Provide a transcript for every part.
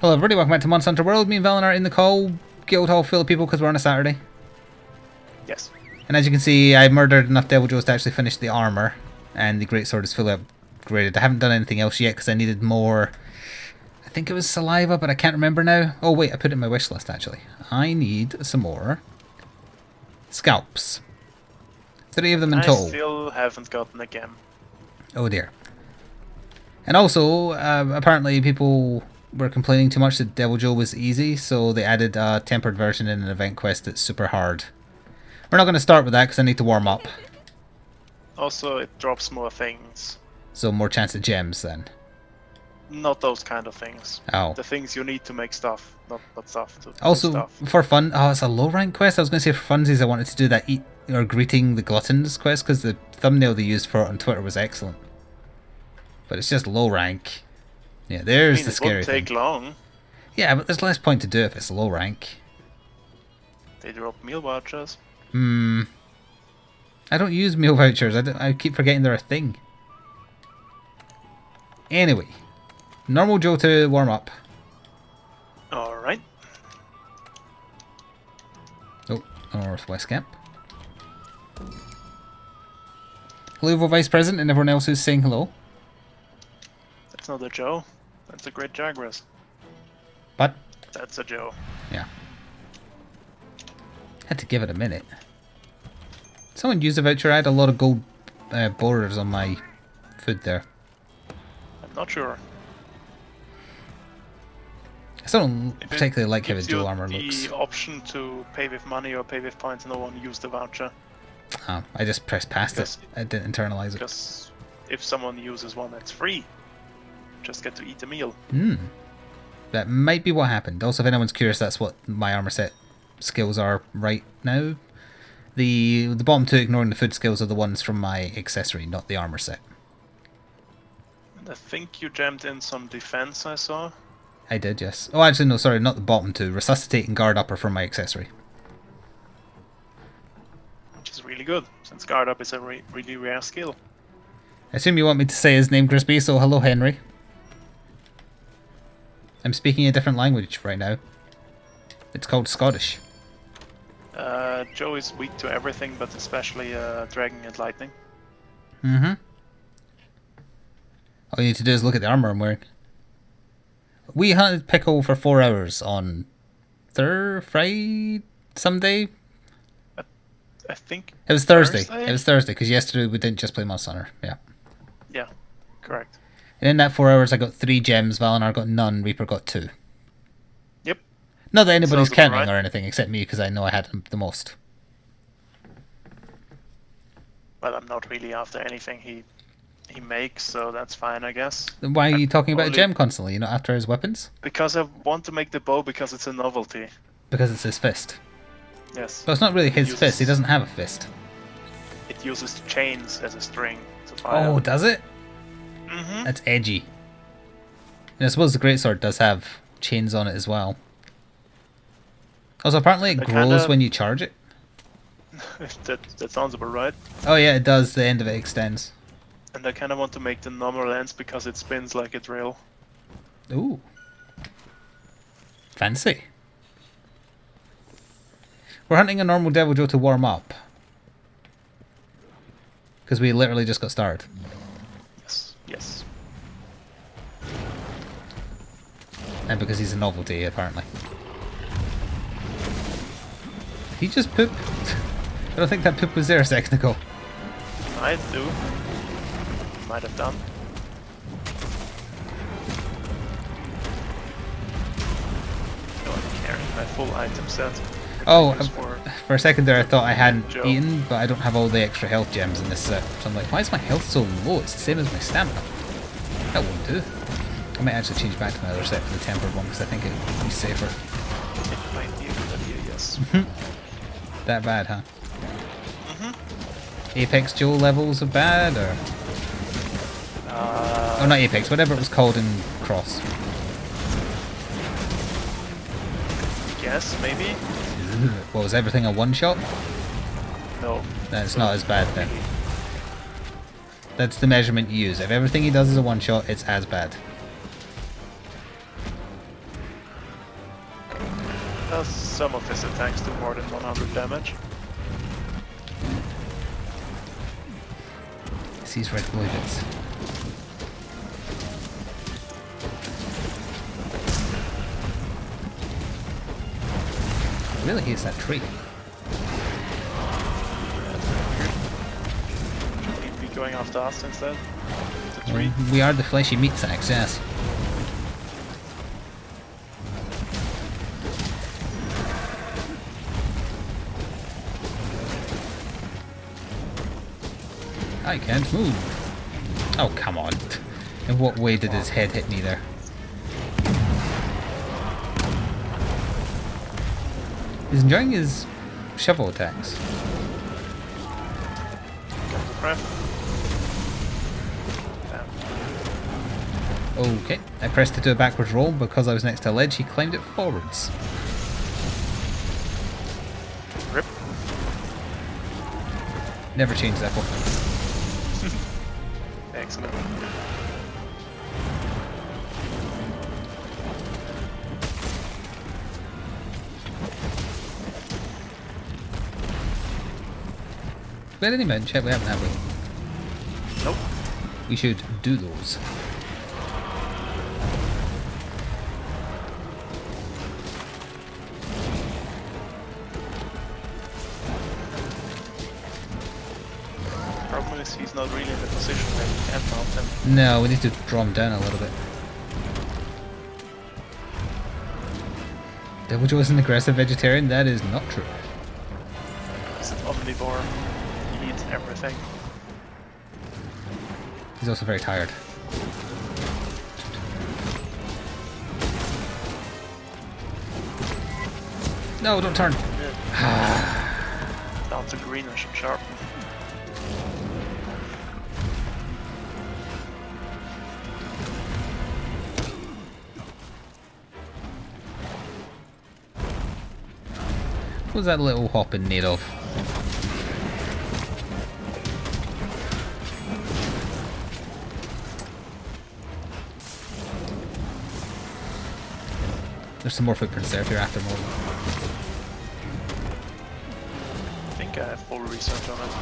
Hello everybody, welcome back to Monster Hunter World. Me and Valen are in the call. Guild Hall full of people because we're on a Saturday. Yes. And as you can see, I murdered enough Devil Joes to actually finish the armour. And the Greatsword is fully upgraded. I haven't done anything else yet because I needed more... I think it was saliva, but I can't remember now. Oh wait, I put it in my wish list actually. I need some more scalps. 3 of them in total. I still haven't gotten a gem. Oh dear. And also, apparently people were complaining too much that Devil Joe was easy, so they added a tempered version in an event quest that's super hard. We're not going to start with that because I need to warm up. Also, it drops more things. So more chance at gems then. Not those kind of things. Oh. The things you need to make stuff, not stuff to Also, stuff. for fun, oh, it's a low rank quest. I was going to say for funsies I wanted to do that eat or greeting the gluttons quest because the thumbnail they used for it on Twitter was excellent. But it's just low rank. Yeah, there's the scary thing. It won't take long. Yeah, but there's less point to do if it's low rank. They drop meal vouchers. I don't use meal vouchers. I keep forgetting they're a thing. Anyway, normal Joe to warm up. Alright. Oh, Northwest Camp. Hello, Vice President, and everyone else who's saying hello. That's not a Joe. That's a great Jagras. But That's a Joe. yeah. Had to give it a minute. Someone used a voucher. I had a lot of gold borders on my food there. I'm not sure. I still don't particularly like how the Gives dual you armor looks. the option to pay with money or pay with points. No one used the voucher. Oh, I just pressed past it. I didn't internalize it. Because if someone uses one that's free, just get to eat a meal. That might be what happened. Also, if anyone's curious, that's what my armor set skills are right now. The bottom 2, ignoring the food skills, are the ones from my accessory, not the armor set. And I think you jammed in some defense, I saw. I did, yes. Oh, actually, no, sorry, not the bottom 2. Resuscitate and guard up are from my accessory. Which is really good, since guard up is a really rare skill. I assume you want me to say his name, Crispy, so hello, Henry. I'm speaking a different language right now. It's called Scottish. Joe is weak to everything, but especially Dragon and Lightning. All you need to do is look at the armor I'm wearing. We hunted Pickle for 4 hours on Friday, someday. I think It was Thursday. Thursday? It was Thursday because yesterday we didn't just play Monster Hunter. Yeah. Yeah, correct. And in that 4 hours, I got 3 gems. Valinar got none. Reaper got 2. Yep. Not that anybody's Sounds counting right. or anything except me because I know I had the most. Well, I'm not really after anything he makes, so that's fine, I guess. Then why are you talking about a only- gem constantly? You're not after his weapons? Because I want to make the bow because it's a novelty. Because it's his fist. Yes. But it's not really his uses- fist. He doesn't have a fist. It uses chains as a string to fire. Oh, does it? Mm-hmm. That's edgy. And I suppose the greatsword does have chains on it as well. Also, apparently it They grows kinda- when you charge it. that sounds about right. Oh yeah, it does. The end of it extends. And I kind of want to make the normal lens because it spins like a drill. Ooh. Fancy. We're hunting a normal Devil Joe to warm up. Because we literally just got started. Yes, yes. And because he's a novelty, apparently. Did he just poop? I don't think that poop was there a second ago. I do. Might have done. No, I'm carrying my full item set. Oh, Just for for a second there I thought I hadn't Joe. eaten, but I don't have all the extra health gems in this set. So I'm like, why is my health so low? It's the same as my stamina. That won't do. I might actually change back to my other set for the tempered one because I think it would be safer. it might be a good idea, yes. That bad, huh? Apex Joe levels are bad, or... Oh, not Apex, whatever it was called in Cross. Yes, maybe? What, was everything a one-shot? No. That's not as bad then. That's the measurement you use. If everything he does is a one-shot, it's as bad. Some of his attacks do more than 100 damage. It's these red glowy bits. Really hates that tree. He'd be going after us instead. The tree. We are the fleshy meat sacks, yes. I can't move. Oh, come on. In what way did his head hit me there? He's enjoying his shovel attacks. Got the prep. Damn. Okay, I pressed to do a backwards roll. Because I was next to a ledge, he climbed it forwards. Rip. Never change that one. Excellent. We had any mountain check? We haven't, have we? Nope. We should do those. Problem is he's not really in the position where we can mount him. No, we need to draw him down a little bit. Devil Joe is an aggressive vegetarian? That is not true. He's an omnivore. He eats everything. He's also very tired. No, don't turn. Down to greenish and sharp. What was that little hopping made of? There's some more footprints there if you're after more. I think I have full research on it.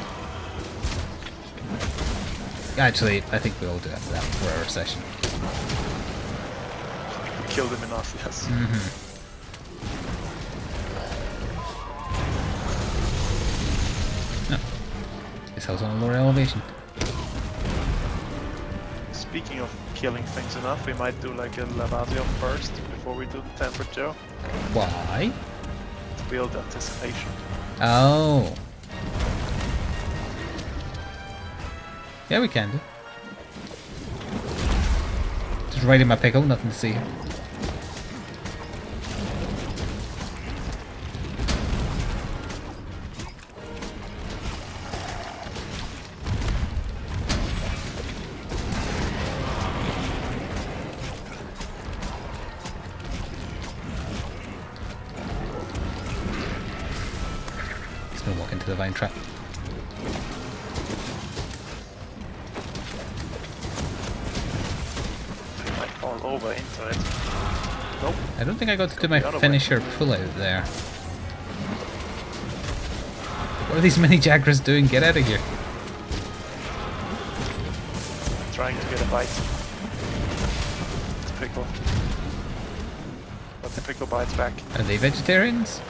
Actually, I think we all do after that for our session. We killed him enough, yes. No. This house on a lower elevation. Speaking of killing things enough, we might do like a Lavazio first before we do the Tempered Joe. Why? To build anticipation. Oh. Yeah, we can do. Just right in my pickle, nothing to see here. Just gonna walk into the vine trap. Might fall over into it. Nope. I don't think I got to do my The other way. finisher pull out there. What are these mini Jaggers doing? Get out of here. Trying to get a bite. It's Pickle. But the Pickle bites back. Are they vegetarians?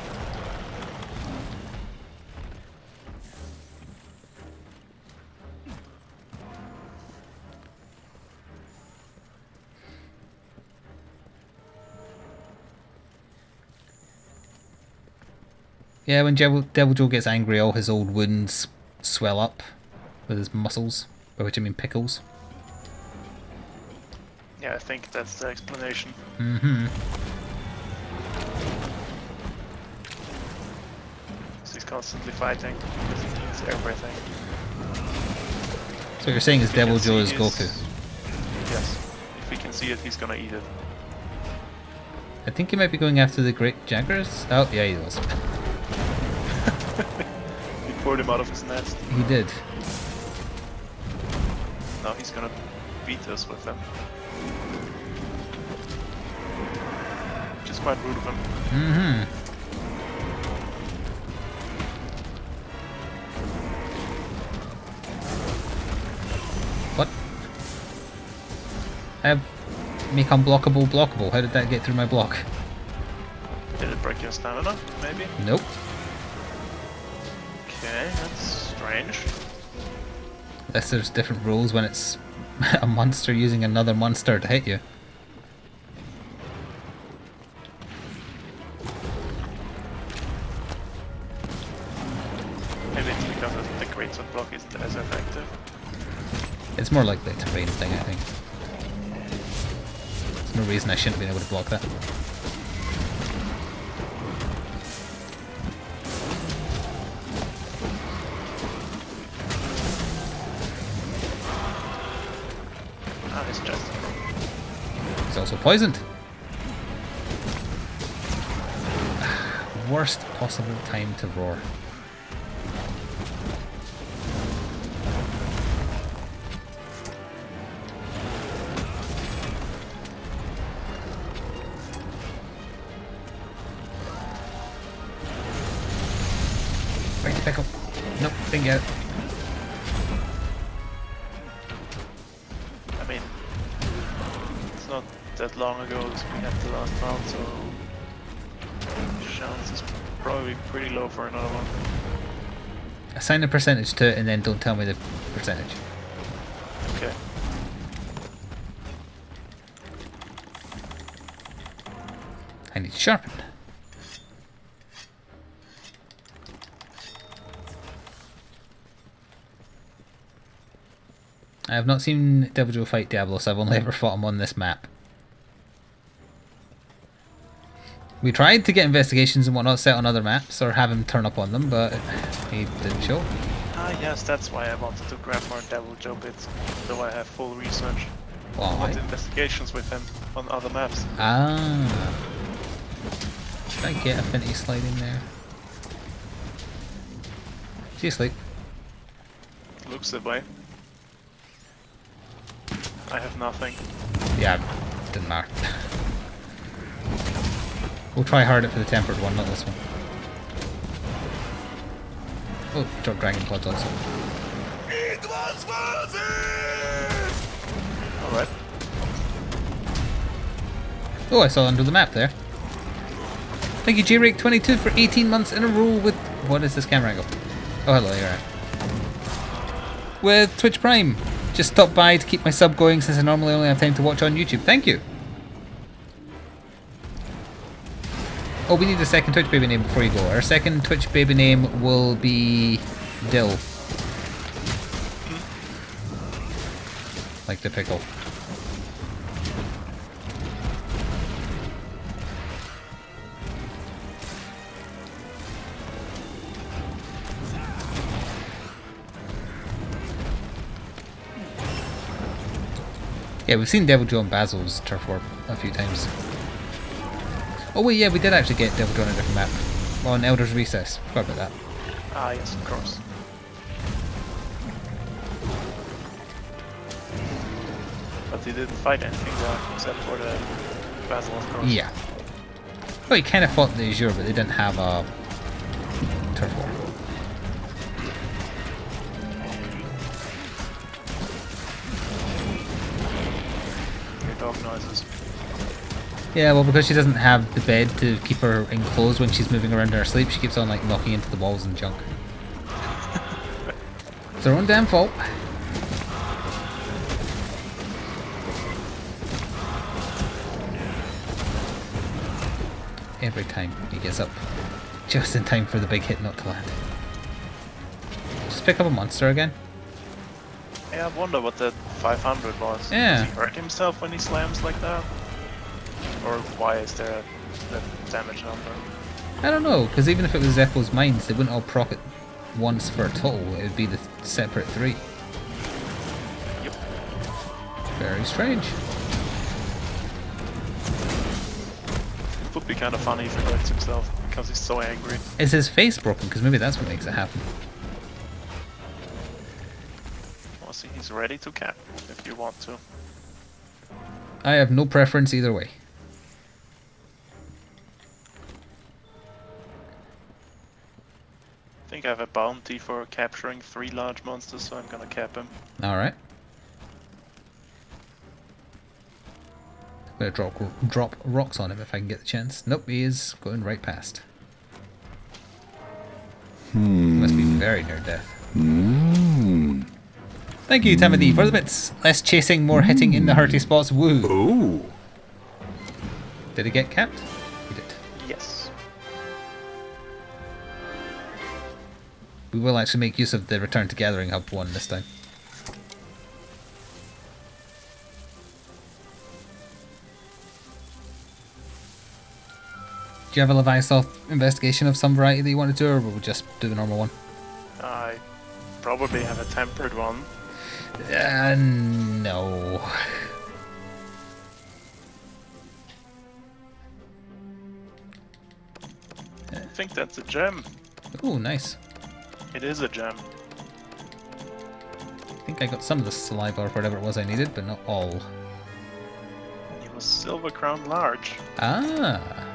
Yeah, when Devil Joe gets angry, all his old wounds swell up with his muscles, by which I mean pickles. Yeah, I think that's the explanation. Mm-hmm. So he's constantly fighting because he eats everything. So what you're saying is Devil can Joe see is his- Goku. Yes. If he can see it, he's gonna eat it. I think he might be going after the Great Jaggers. Oh, yeah, he was. He poured him out of his nest. He did. Now he's gonna beat us with them. Which is quite rude of him. Mm-hmm. I have make unblockable blockable. How did that get through my block? Did it break your stamina, maybe? Nope. Okay, that's strange. Unless there's different rules when it's a monster using another monster to hit you. Maybe it's because the greatsword block isn't as effective. It's more like the terrain thing, I think. There's no reason I shouldn't be able to block that. Ah, it's just... It's also poisoned. Worst possible time to roar. Right to pick up. Nope, didn't get it. I mean, it's not that long ago as we had the last round, so chance is probably pretty low for another one. Assign a percentage to it and then don't tell me the percentage. Okay. I need to sharpen. I have not seen Devil Joe fight Diablos, I've only ever fought him on this map. We tried to get investigations and whatnot set on other maps, or have him turn up on them, but he didn't show. Ah yes, that's why I wanted to grab more Devil Joe bits, though I have full research. I want investigations with him on other maps. Ah. Should I get Affinity sliding there? Is he asleep? Looks that way. I have nothing. Yeah, didn't matter. We'll try hard it for the tempered one, not this one. Oh, drop Dragon Bloods also. Alright. Oh, I saw under the map there. Thank you, JRake22 for 18 months in a row with... What is this camera angle? Oh, hello, you're right. With Twitch Prime. Just stopped by to keep my sub going since I normally only have time to watch on YouTube. Thank you. Oh, we need a second Twitch baby name before you go. Our second Twitch baby name will be Dill. Like the pickle. Yeah, we've seen Devil Joe and Basil's turf war a few times. Oh wait, yeah, we did actually get Devil Joe on a different map. On Elder's Recess. Forgot about that. Ah yes, of course. But he didn't fight anything there, except for the Basil, of course. Yeah. Well, he kind of fought the Azure, but they didn't have a turf war. Dog noises. Yeah, well, because she doesn't have the bed to keep her enclosed when she's moving around in her sleep, she keeps on like knocking into the walls and junk. It's her own damn fault. Every time he gets up, just in time for the big hit not to land. Just pick up a monster again. Yeah, I wonder what that 500 was. Yeah. Does he hurt himself when he slams like that? Or why is there that damage number? I don't know, because even if it was Zeppo's mines, they wouldn't all proc it once for a total. It would be the separate 3. Yep. Very strange. It would be kind of funny if he hurts himself because he's so angry. Is his face broken? Because maybe that's what makes it happen. Well, see, he's ready to cap if you want to. I have no preference either way. I think I have a bounty for capturing 3 large monsters, so I'm gonna cap him. Alright. I'm gonna drop rocks on him if I can get the chance. Nope, he is going right past. He must be very near death. Thank you, Timothy, for the bits. Less chasing, more hitting in the hurty spots. Woo! Ooh. Did he get capped? He did. Yes. We will actually make use of the Return to Gathering Hub one this time. Do you have a Leviathan investigation of some variety that you want to do, or will we just do the normal one? I probably have a tempered one. No. I think that's a gem. Oh, nice. It is a gem. I think I got some of the saliva or whatever it was I needed, but not all. And it was silver crowned large. Ah.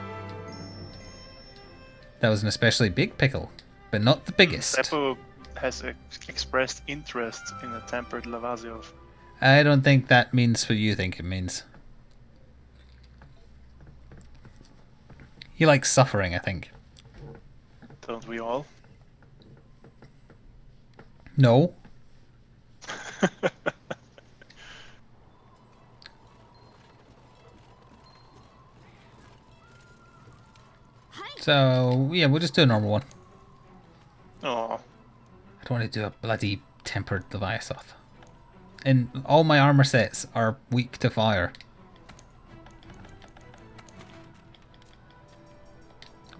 That was an especially big pickle, but not the biggest. Seppo has expressed interest in a tempered Lavaziov. I don't think that means what you think it means. He likes suffering, I think. Don't we all? No. So, yeah, we'll just do a normal one. Oh. I don't want to do a bloody tempered Leviathan. And all my armor sets are weak to fire.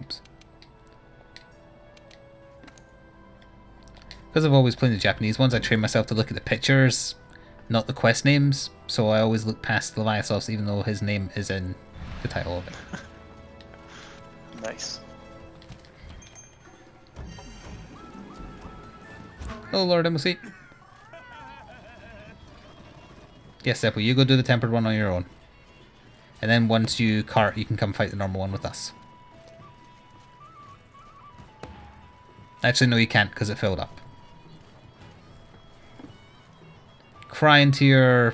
Oops. Because I've always played the Japanese ones, I train myself to look at the pictures, not the quest names, so I always look past Leviathan even though his name is in the title of it. Nice. Oh Lord, Embassy. Yes, Seppo, you go do the tempered one on your own. And then once you cart, you can come fight the normal one with us. Actually, no, you can't because it filled up. Cry into your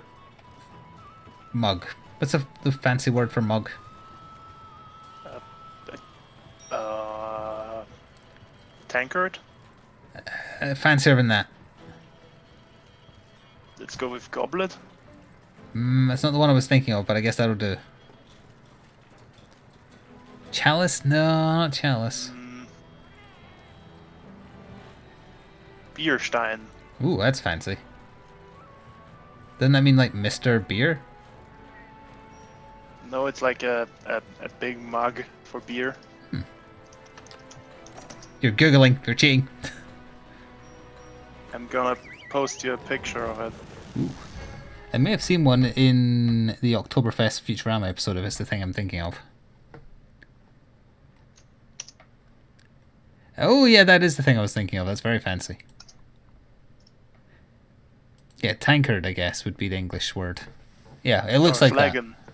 mug. What's the fancy word for mug? Tankard? Fancier than that. Let's go with goblet. That's not the one I was thinking of, but I guess that'll do. Chalice? No, not chalice. Bierstein. Ooh, that's fancy. Doesn't that mean like Mr. Beer? No, it's like a big mug for beer. You're Googling, you're cheating. I'm gonna post you a picture of it. Ooh. I may have seen one in the Oktoberfest Futurama episode if it's the thing I'm thinking of. Oh yeah, that is the thing I was thinking of. That's very fancy. Yeah, tankard, I guess, would be the English word. Yeah, it looks like flagon. that.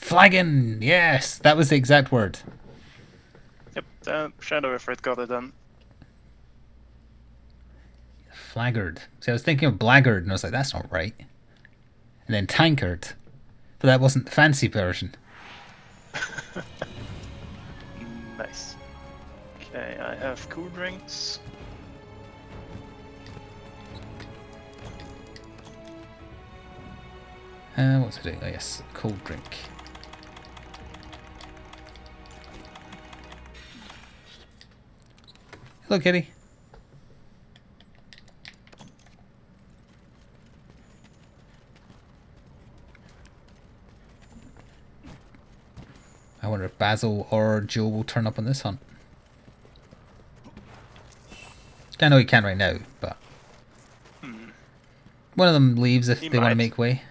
Flagon! Yes, that was the exact word. Yep, Shadow Ifrit got it done. Flaggard. See, I was thinking of blackguard, and I was like, that's not right. And then tankard. But that wasn't the fancy version. Nice. Okay, I have cool drinks. What's it doing? Oh yes, cold drink. Hello, kitty. I wonder if Basil or Joe will turn up on this hunt. I know he can't right now, but one of them leaves if they want to make way.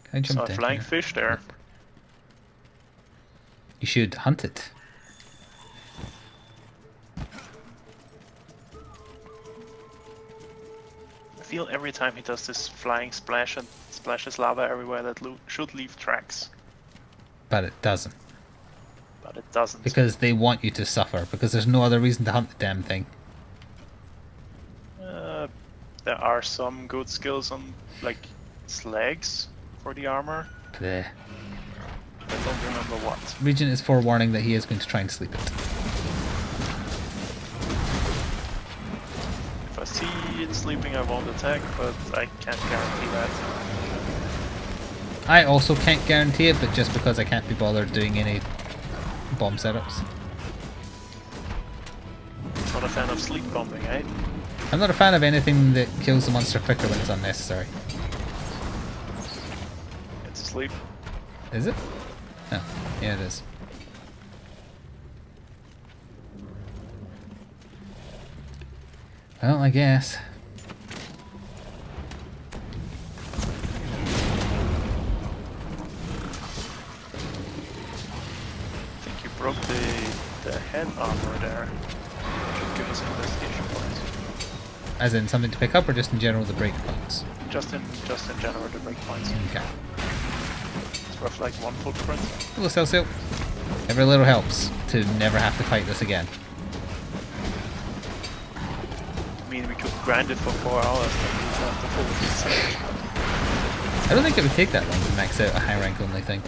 Can I jump Saw a down flying here? fish there. You should hunt it. I feel every time he does this flying splash and splashes lava everywhere that should leave tracks. But it doesn't. But it doesn't. Because they want you to suffer, because there's no other reason to hunt the damn thing. There are some good skills on like legs for the armor. Bleh. I don't remember what. Regent is forewarning that he is going to try and sleep it. If I see it sleeping, I won't attack, but I can't guarantee that. I also can't guarantee it, but just because I can't be bothered doing any bomb setups. Not a fan of sleep bombing, eh? I'm not a fan of anything that kills the monster quicker when it's unnecessary. It's asleep. Is it? Oh, yeah it is. Well, I guess. I think you broke the head armor there. Should give us investigation points. As in something to pick up, or just in general the break points? Just in general the break points. Okay. It's worth like 1 footprint. Hello, Celsius. Every little helps to never have to fight this again. I mean, we could grind it for 4 hours and we'd have the full research. I don't think it would take that long to max out a high rank only thing.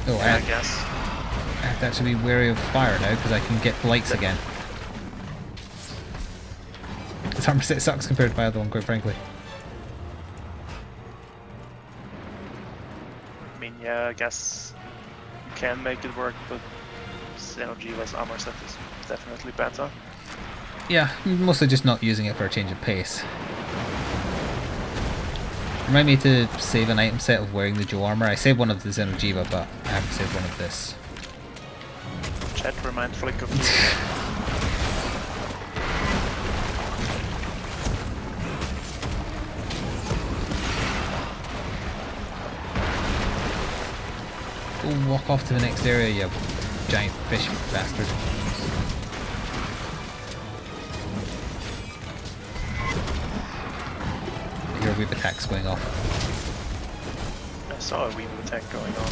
Oh, Yeah, I guess. I have to actually be wary of fire now because I can get blights again. This armor set sucks compared to my other one, quite frankly. I mean, yeah, I guess you can make it work, but Xeno'jiiva's armor set is definitely better. Yeah, mostly just not using it for a change of pace. Remind me to save an item set of wearing the Joe armor. I saved one of the Xeno'jiiva, but I haven't saved one of this. Chat, remind Flik of you. Go walk off to the next area, you giant fish bastard. Your weave attack's going off. I saw a weave attack going on.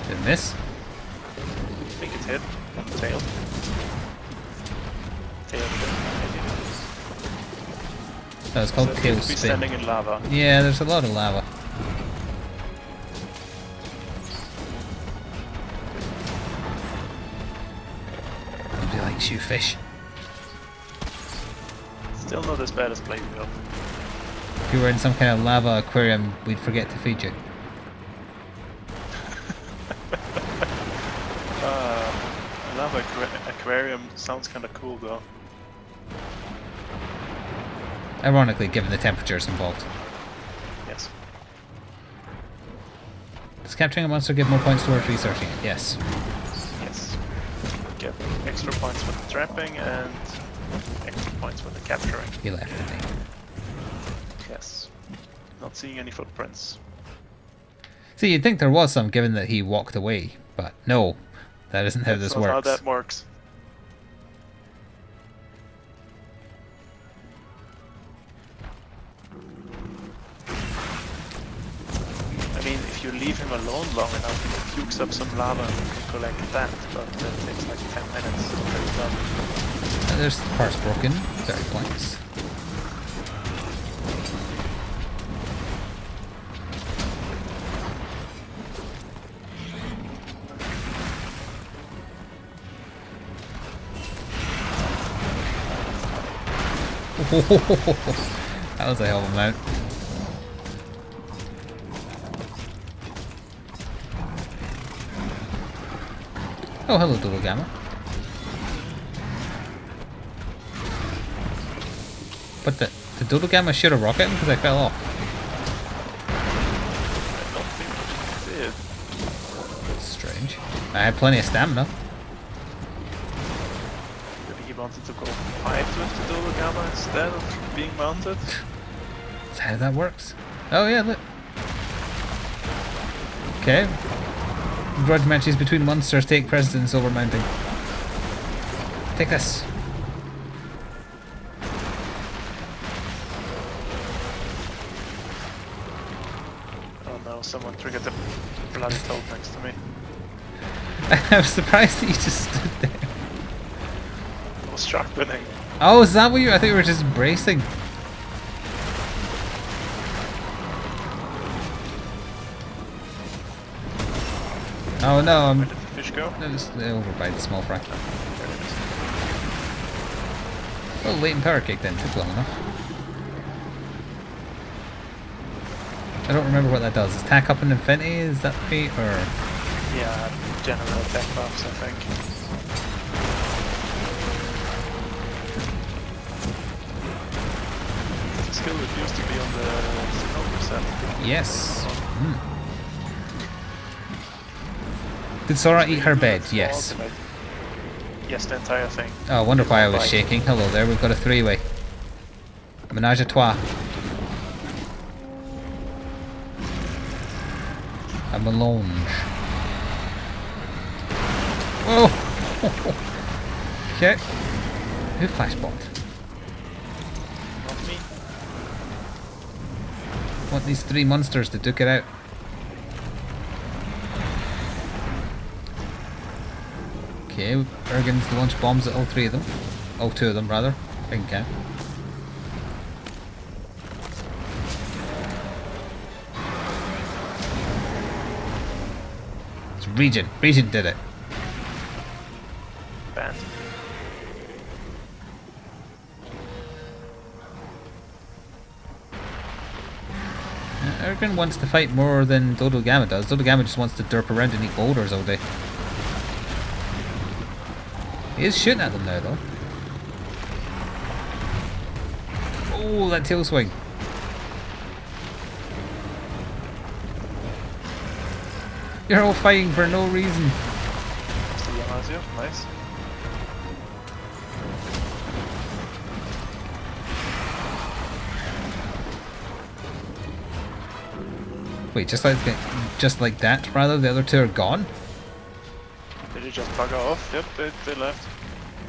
Did it miss? I think it hit on the tail. Tail maybe. No, it's called So tail it could be spin. standing in lava. Yeah, there's a lot of lava. Nobody likes you, fish. Still not as bad as Playfield. If you were in some kind of lava aquarium, we'd forget to feed you. Lava aquarium sounds kind of cool though. Ironically, given the temperatures involved. Yes. Does capturing a monster give more points towards researching it? Yes. Yes. Get extra points for the trapping and extra points for the capturing. He left, didn't he? Yes. Not seeing any footprints. See, you'd think there was some, given that he walked away, but no, that isn't how this That's not works. how that works. I mean, if you leave him alone long enough, he pukes up some lava and you can collect that, but that takes like 10 minutes to get it done. There's the parts broken, 30 points. That was a hell of a mount. Oh, hello, Doodle Gamma. But the Doodle Gamma shoot a rocket because I fell off. I don't think it did. Strange. I had plenty of stamina. Maybe he wanted to go fight with the Dodo Gamma instead of being mounted. That's how that works. Oh yeah, look. Okay. Grudge matches between monsters take precedence over mounting. Take this. Oh no, someone triggered the bloody toad next to me. I was surprised that you just stood there. I was was sharpening. Oh, is that what you? I thought you were just bracing. Oh no, Where did the fish go? no, it's over by the small fry. There it is. Oh, latent power kick then, took long enough. I don't remember what that does. Is tack up in infinity? Is that right? Or Yeah, general attack buffs, I think. It's a skill that used to be on the Sinover set. yes. Mm. Did Sora eat her bed? Yes. Ultimate. Yes, the entire thing. Oh, I wonder why I was Right. shaking. Hello there, we've got a three-way. Menage a trois. A melange. Whoa! Okay. Who flashbombed? Not me. Want these three monsters to duke it out. Okay, Ergen's launch bombs at all three of them. All two of them, rather. I can count. It's Regent. Regent did it. Banned. Ergen wants to fight more than Dodo Gamma does. Dodo Gamma just wants to derp around and eat boulders all day. He is shooting at them now, though. Oh, that tail swing. You're all fighting for no reason. Still on Azio. Nice. Wait, just like that, rather, the other two are gone? Did he just bugger off? Yep, they left.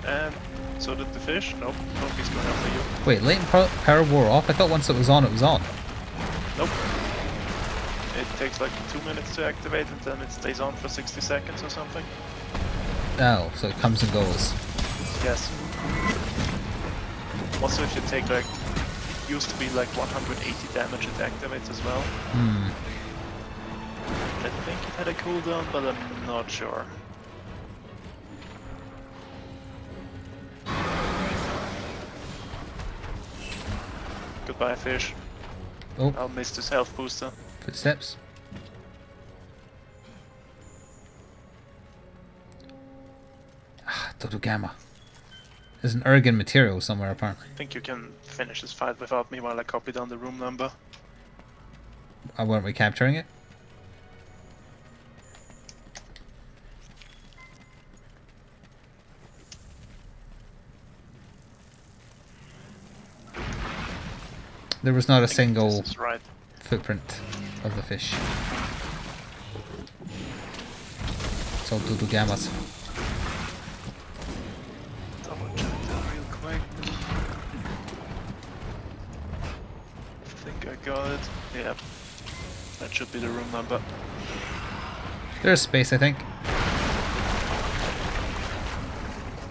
And so did the fish. Nope, nope, he's going after you. Wait, latent power wore off? I thought once it was on, it was on. Nope. It takes like 2 minutes to activate and then it stays on for 60 seconds or something. Oh, so it comes and goes. Yes. Also, if you take like, it used to be like 180 damage it activates as well. Hmm. I think it had a cooldown, but I'm not sure. Goodbye, fish. Oh, I'll miss this health booster. footsteps. Ah, Dodo Gamma. There's an Ergen material somewhere, apparently. I think you can finish this fight without me while I copy down the room number. Weren't we capturing it? There was not a single This is right. footprint of the fish. It's all Dodo Gammas. Double check that real quick. I think I got it. Yep. That should be the room number. There's space, I think.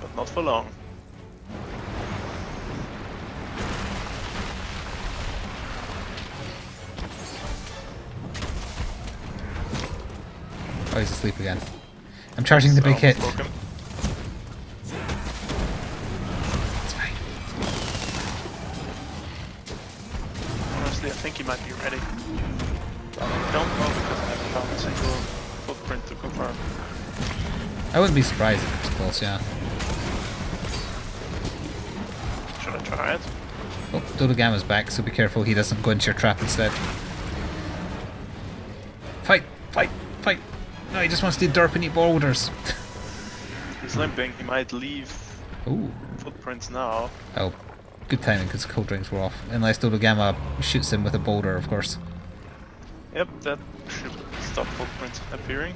But not for long. Oh, he's asleep again. I'm charging the big hit. Broken. It's fine. Honestly, I think he might be ready. But I don't know because I haven't found a single footprint to confirm. I wouldn't be surprised if it's close, yeah. Should I try it? Oh, Dodo Gamma's back, so be careful he doesn't go into your trap instead. Fight! Fight! Fight! No, he just wants to derp and eat boulders. He's limping. He might leave Ooh. footprints now. Oh, good timing because cold drinks were off. Unless Dodo Gamma shoots him with a boulder, of course. Yep, that should stop footprints appearing.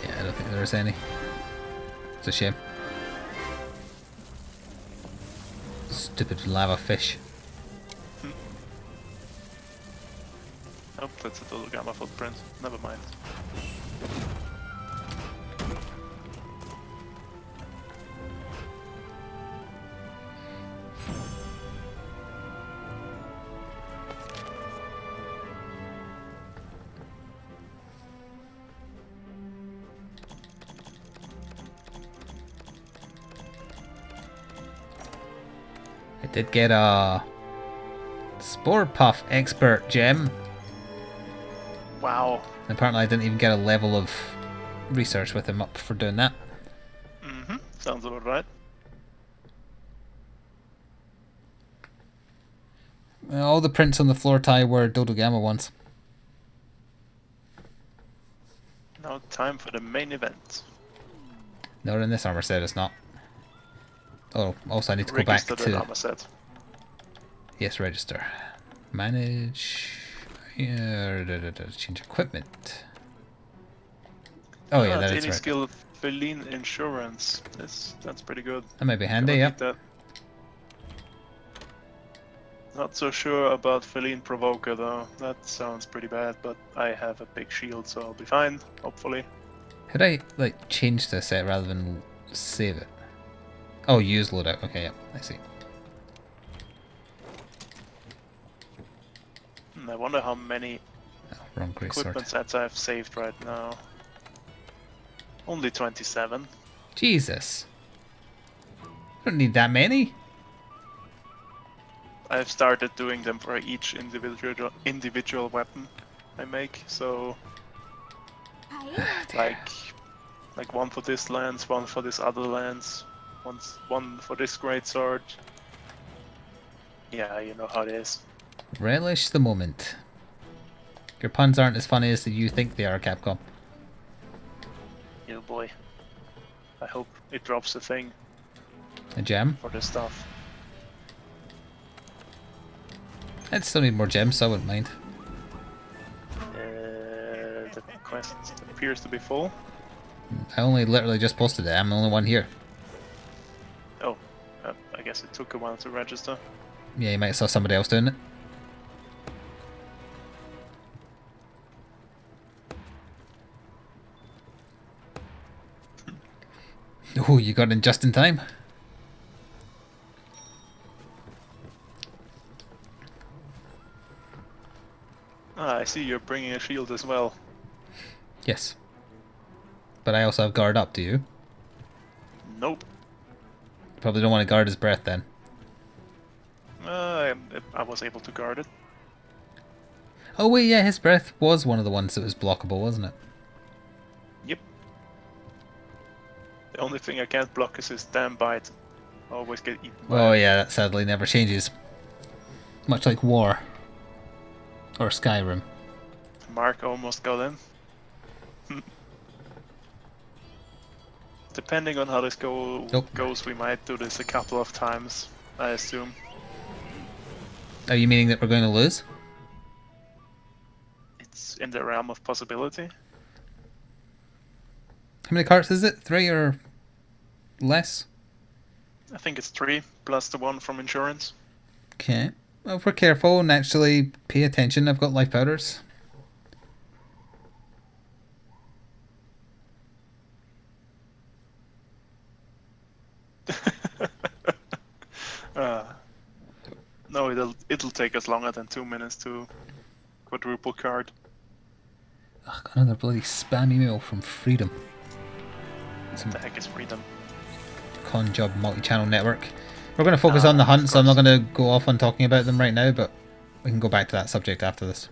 Yeah, I don't think there's any. It's a shame. Stupid lava fish. Nope, that's a total gamma footprint. Never mind. I did get a Spore Puff Expert gem. Wow. Apparently I didn't even get a level of research with him up for doing that. Sounds about right. All the prints on the floor tie were Dodo Gamma ones. Now time for the main event. No, in this armor set it's not. Oh, also I need to go back Register the to... armor set. Yes, register. Manage... change equipment. Oh yeah, that is Daily right. skill Feline Insurance. That's pretty good. That might be handy, Gonna yeah. need that. Not so sure about Feline Provoker though. That sounds pretty bad, but I have a big shield, so I'll be fine, hopefully. Could I, like, change the set rather than save it? Oh, use loadout. Okay, yeah, I see. I wonder how many Oh, wrong great sword. equipment sets I've saved right now. Only 27. Jesus. Don't need that many. I've started doing them for each individual weapon I make, so like one for this lance, one for this other lance, one for this great sword. Yeah, you know how it is. Relish the moment. Your puns aren't as funny as you think they are, Capcom. You boy. I hope it drops a thing A gem? for this stuff. I'd still need more gems, so I wouldn't mind. The quest appears to be full. I only literally just posted it. I'm the only one here. Oh, I guess it took a while to register. Yeah, you might have saw somebody else doing it. Oh, you got in just in time. Ah, I see you're bringing a shield as well. Yes. But I also have guard up, do you? Nope. Probably don't want to guard his breath then. I was able to guard it. Oh wait, yeah, his breath was one of the ones that was blockable, wasn't it? Yep. The only thing I can't block is his damn bite. I always get eaten by Oh it. yeah, that sadly never changes. Much like War. Or Skyrim. Mark almost got in. Depending on how this goes, we might do this a couple of times, I assume. Are you meaning that we're going to lose? It's in the realm of possibility. How many carts is it? 3 or less? I think it's 3, plus the one from insurance. Okay. Well, if we're careful and actually pay attention, I've got life powders. No, it'll take us longer than 2 minutes to quadruple card. Oh, got another bloody spam email from Freedom. What the heck is freedom? Con Job multi-channel network. We're going to focus on the hunt, so I'm not going to go off on talking about them right now, but we can go back to that subject after this.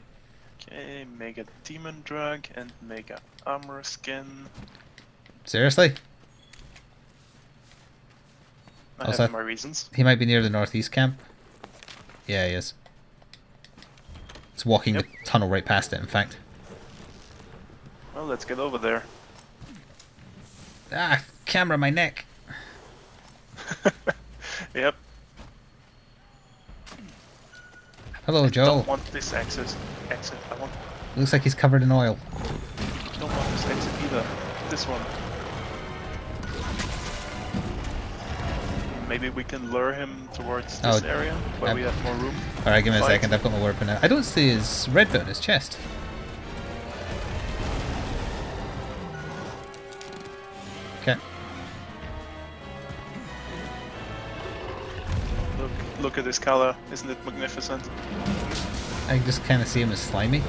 Okay, Mega Demon Drag and Mega Armor Skin. Seriously? I Also, have my reasons. He might be near the northeast camp. Yeah, he is. It's walking the tunnel right past it, in fact. Well, let's get over there. Ah, camera, my neck. Yep. Hello, I Joe. don't want this exit. I want. Looks like he's covered in oil. Don't want this exit either. This one. Maybe we can lure him towards this area where we have more room. Alright, give me a second. I've got my weapon now. I don't see his red bit on his chest. Okay. Look at this color. Isn't it magnificent? I can just kind of see him as slimy.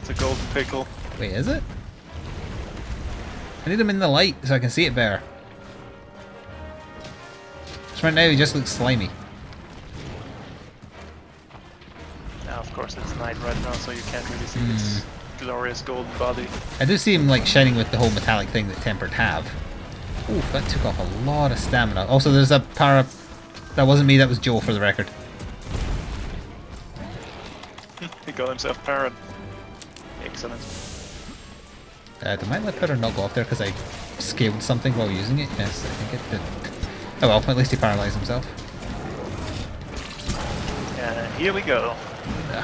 It's a golden pickle. Wait, is it? I need him in the light so I can see it better. So right now he just looks slimy. Now, of course, it's night right now, so you can't really see its glorious golden body. I do see him like shining with the whole metallic thing that Tempered have. Ooh, that took off a lot of stamina. Also, there's a para... That wasn't me, that was Joe for the record. He got himself parried. Excellent. Did my left better not go off there because I scaled something while using it? Yes, I think it did. Oh well, at least he paralysed himself. And here we go.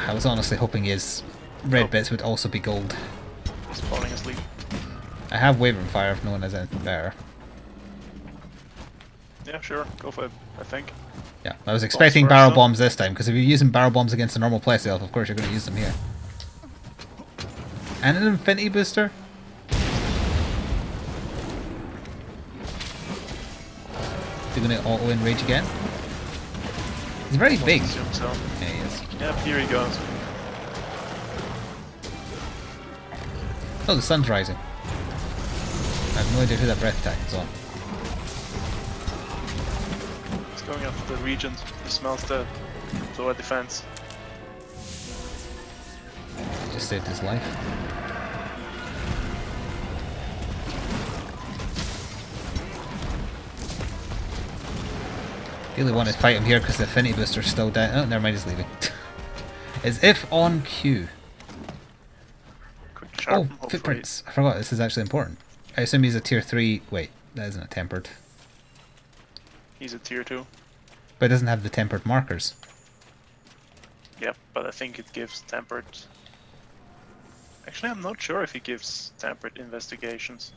I was honestly hoping his red bits would also be gold. He's falling asleep. I have Wavering Fire if no one has anything better. Yeah, sure. Go for it, I think. Yeah, I was expecting first, barrel though. bombs this time, because if you're using barrel bombs against a normal play elf, of course you're going to use them here. And an Infinity Booster? Is he going to auto enrage again? He's very big. Assume so. Yeah, he is. Yep, here he goes. Oh, the sun's rising. I have no idea who that breath attack is on. He's going after the regent. He smells the lower defense. He just saved his life. Really wanted to fight him here because the Affinity Booster's still down. Oh, never mind, he's leaving. As if on cue. Quick Oh, sharpen, hopefully. footprints. I forgot, this is actually important. I assume he's a tier 3. Wait, that isn't a tempered. He's a tier 2. But it doesn't have the tempered markers. Yep, but I think it gives tempered. Actually, I'm not sure if he gives tempered investigations.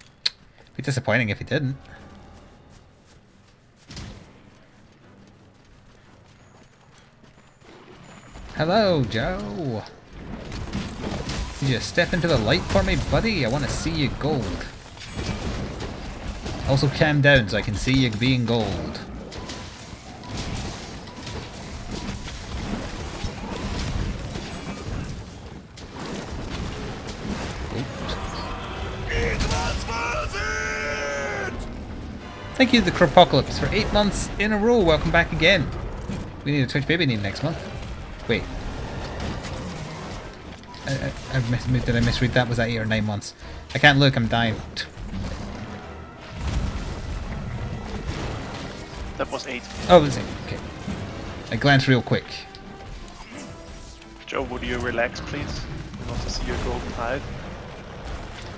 Be disappointing if he didn't. Hello, Joe. Could you step into the light for me, buddy? I want to see you gold. Also calm down so I can see you being gold. Thank you, the Cropocalypse, for 8 months in a row. Welcome back again. We need a Twitch baby name next month. Wait. Did I misread that? Was that 8 or 9 months? I can't look, I'm dying. That was 8. Oh, it was 8. Okay. I glanced real quick. Joe, would you relax, please? I want to see your golden hide.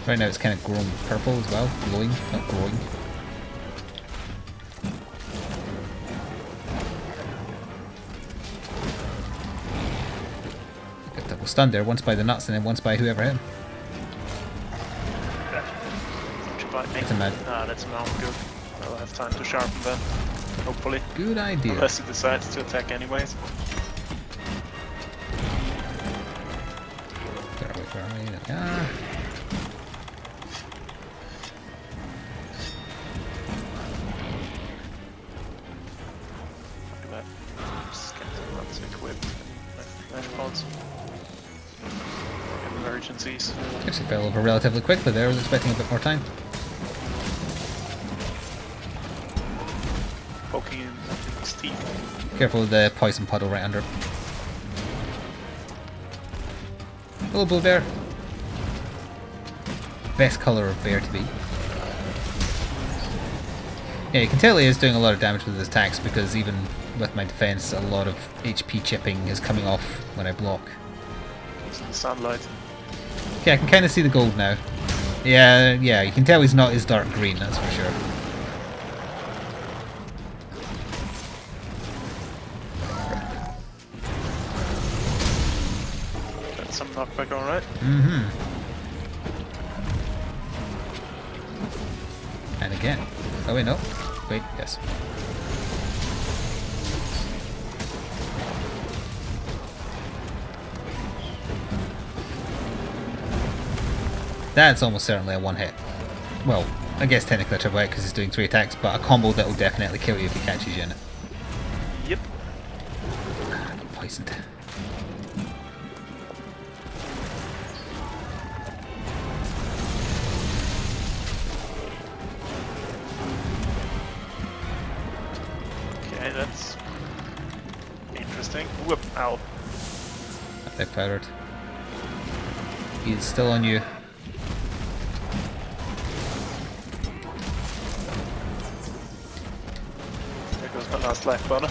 Right now it's kind of grown purple as well. Glowing, not growing. Got double stunned there, once by the nuts and then once by whoever hit him. That's a mad. Nah, that's not good. I'll have time to sharpen them, hopefully. Good idea. Unless he decides to attack anyways. Where are we? There we are. Look at that. Skeleton runs equipped. Knife pods. Emergencies. Actually fell over relatively quickly there, I was expecting a bit more time. Poking in his teeth. Careful of the poison puddle right under him. Hello, blue bear. Best colour of bear to be. Yeah, you can tell he is doing a lot of damage with his attacks because even with my defense, a lot of HP chipping is coming off when I block. It's in the sunlight. Okay, I can kind of see the gold now. Yeah, you can tell he's not as dark green, that's for sure. Got some knockback, alright. Mm-hmm. And again. Oh wait, no. Wait, yes. That's almost certainly a one hit. Well, I guess technically a triple hit because he's doing 3 attacks, but a combo that will definitely kill you if he catches you in it. Yep. Ah, I'm poisoned. Okay, that's interesting. Whoop! Ow! They powdered. He's still on you. There goes my last life bar.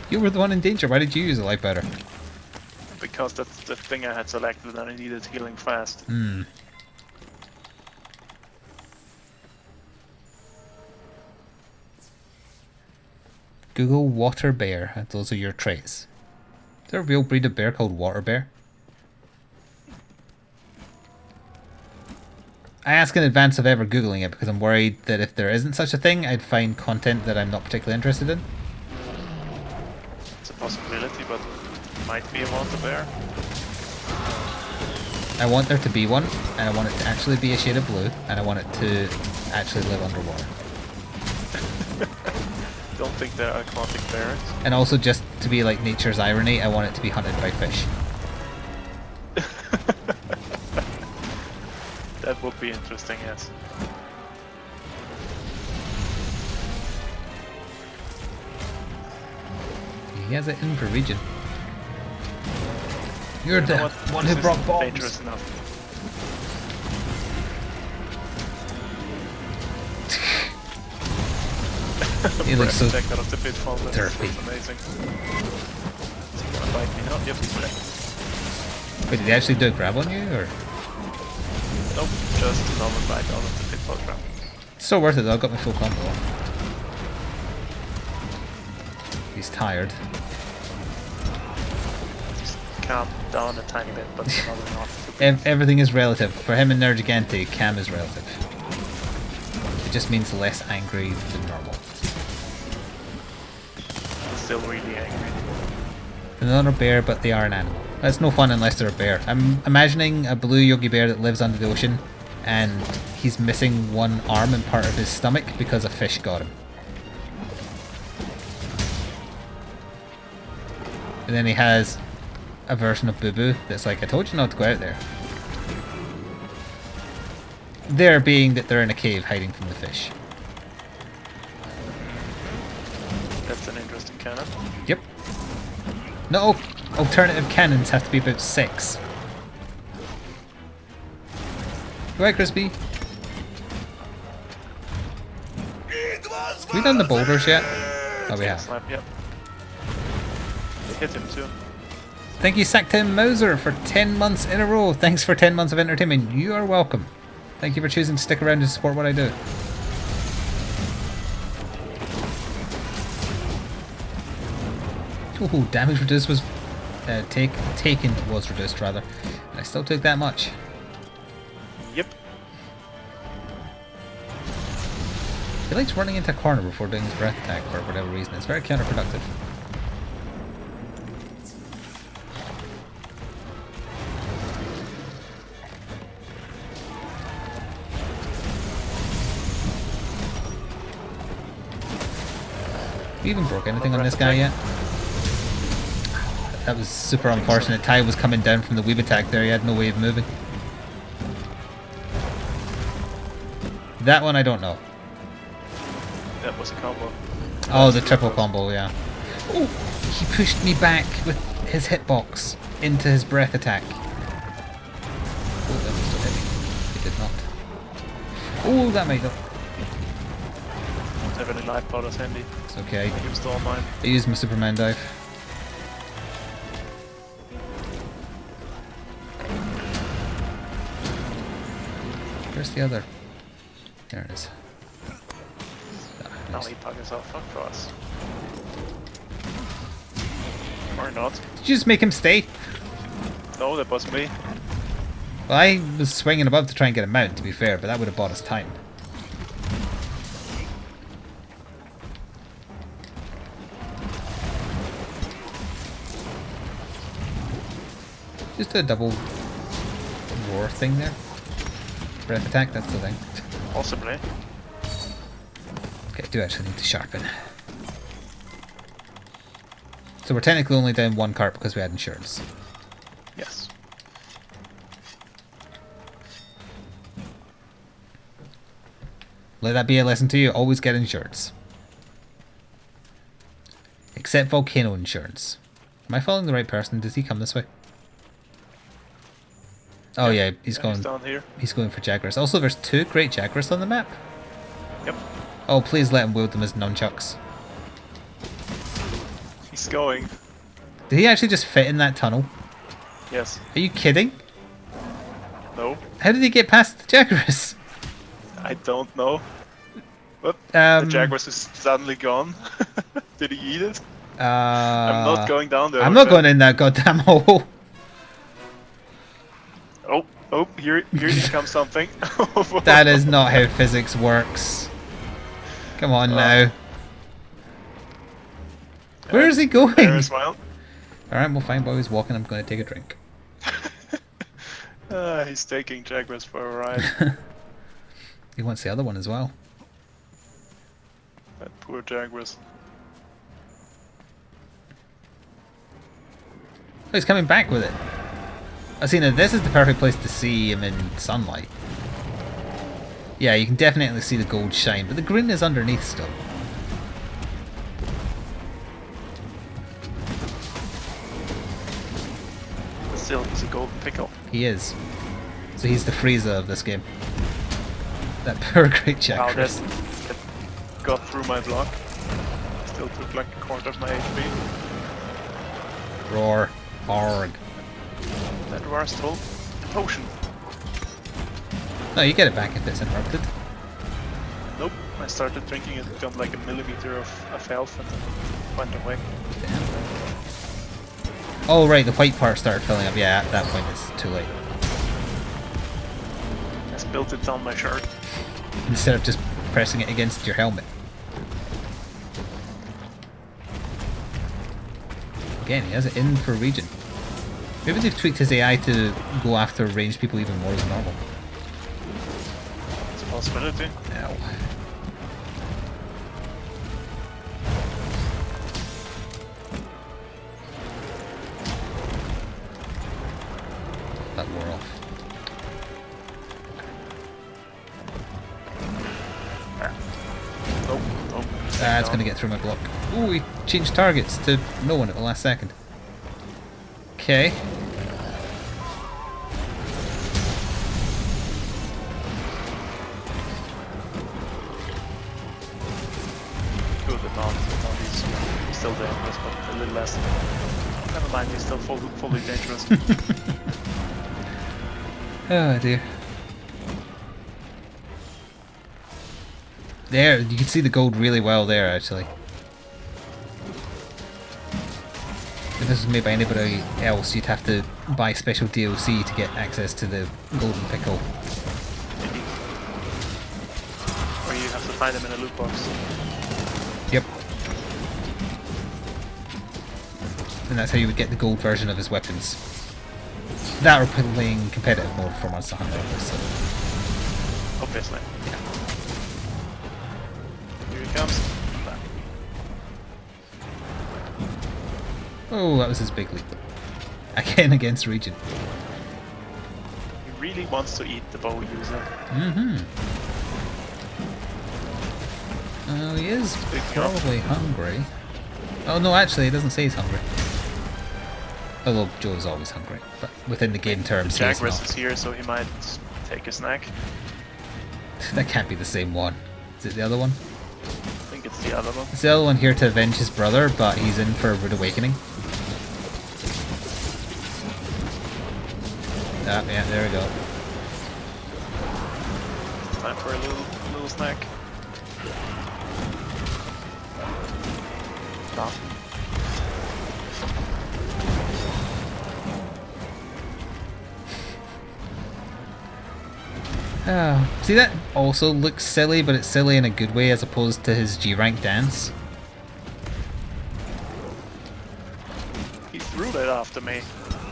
You were the one in danger. Why did you use a light powder? Because that's the thing I had selected and I needed healing fast. Hmm. Google water bear. Those are your traits. Is there a real breed of bear called water bear? I ask in advance of ever Googling it because I'm worried that if there isn't such a thing, I'd find content that I'm not particularly interested in. It's a possibility, but it might be a water bear. I want there to be one, and I want it to actually be a shade of blue, and I want it to actually live underwater. Don't think there are aquatic bears. And also, just to be like nature's irony, I want it to be hunted by fish. That would be interesting, yes. He has it in per region. You're You know the what? one This who brought isn't bombs. dangerous enough. He looks so Check out of the pitfall. That's derpy. amazing. Is he gonna bite me now? Yep, he's back. Wait, did he actually do a grab on you, or? Nope, just a normal bite out of the pitfall trap. Still worth it though, I got my full combo. He's tired. Just calm down a tiny bit, but not enough. Everything is relative. For him in Nergigante, calm is relative. It just means less angry than normal. He's still really angry. They're not a bear, but they are an animal. That's no fun unless they're a bear. I'm imagining a blue Yogi bear that lives under the ocean, and he's missing one arm and part of his stomach because a fish got him. And then he has a version of Boo Boo that's like, I told you not to go out there. There being that they're in a cave hiding from the fish. That's an interesting cannon. Yep. No, alternative cannons have to be about 6. Right, Crispy? Have we done the boulders yet? Oh, we have. Slap, yep. They hit him too. Thank you, Sacktim Mauser, for 10 months in a row. Thanks for 10 months of entertainment. You are welcome. Thank you for choosing to stick around and support what I do. Ooh, damage reduced was... taken was reduced, rather. And I still took that much. Yep. He likes running into a corner before doing his breath attack for whatever reason. It's very counterproductive. You even broke anything on this guy yet? That was super unfortunate. Ty was coming down from the weeb attack there. He had no way of moving. That one I don't know. That was a combo. Oh, the triple combo, yeah. Oh, he pushed me back with his hitbox into his breath attack. Oh, that was so heavy. It did not. Oh, that might have. Don't have any life powders handy. It's okay. I used all mine. I used my Superman dive. Where's the other? There it is. Ah, Now nice. he buggers off across. Or not. Did you just make him stay? No, that was me. Well, I was swinging above to try and get him out, to be fair, but that would have bought us time. Just a double roar thing there. Breath attack, that's the thing. Possibly. Okay, I do actually need to sharpen. So we're technically only down 1 cart because we had insurance. Yes. Let that be a lesson to you, always get insurance. Except volcano insurance. Am I following the right person? Does he come this way? Oh yeah, he's going. He's down here. He's going for Jaguars. Also, there's 2 great Jaguars on the map. Yep. Oh, please let him wield them as nunchucks. He's going. Did he actually just fit in that tunnel? Yes. Are you kidding? No. How did he get past the Jaguars? I don't know. But the Jaguars is suddenly gone. Did he eat it? I'm not going down there. I'm not going in that goddamn hole. Oh, here comes something. That is not how physics works. Come on now. Where is he going? There's well. Alright, we'll find while he's walking. I'm going to take a drink. He's taking Jaguars for a ride. He wants the other one as well. That poor Jaguars. Oh, he's coming back with it. I see, now this is the perfect place to see him in sunlight. Yeah, you can definitely see the gold shine, but the green is underneath still. But still, he's a golden pickle. He is. So he's the Frieza of this game. That poor great Wow, Jaguars. that got through my block. Still took like a quarter of my HP. Roar. Arg. That was told a potion. No, you get it back if it's interrupted. Nope, I started drinking it, got like a millimeter of health and then went away. Damn. Oh right, the white part started filling up. Yeah, at that point it's too late. I spilled it down my shirt. Instead of just pressing it against your helmet. Again, he has it in for region. Maybe they've tweaked his AI to go after ranged people even more than normal. It's a possibility. Ow. That wore off. Nope, nope. That's going to get through my block. Ooh, he changed targets to no one at the last second. Okay. Good enough. He's still dangerous, but a little less. Never mind, he's still fully dangerous. Oh dear. There, you can see the gold really well there actually. If this was made by anybody else, you'd have to buy special DLC to get access to the golden pickle. Maybe. Or you have to find them in a loot box. Yep. And that's how you would get the gold version of his weapons. That or playing competitive mode for Monster Hunter, obviously. Obviously. Yeah. Here he comes. Oh, that was his big leap. Again against Region. He really wants to eat the bow user. Mm-hmm. Oh, he is probably hungry. Oh no, actually, it doesn't say he's hungry. Although Joe's always hungry, but within the game terms, he's Jaguars not. is here, so he might take a snack. That can't be the same one. Is it the other one? I think it's the other one. It's the other one here to avenge his brother, but he's in for a rude awakening. Ah, yeah, there we go. Time for a little snack. Stop. Oh, see, that also looks silly, but it's silly in a good way as opposed to his G-rank dance. He threw that after me.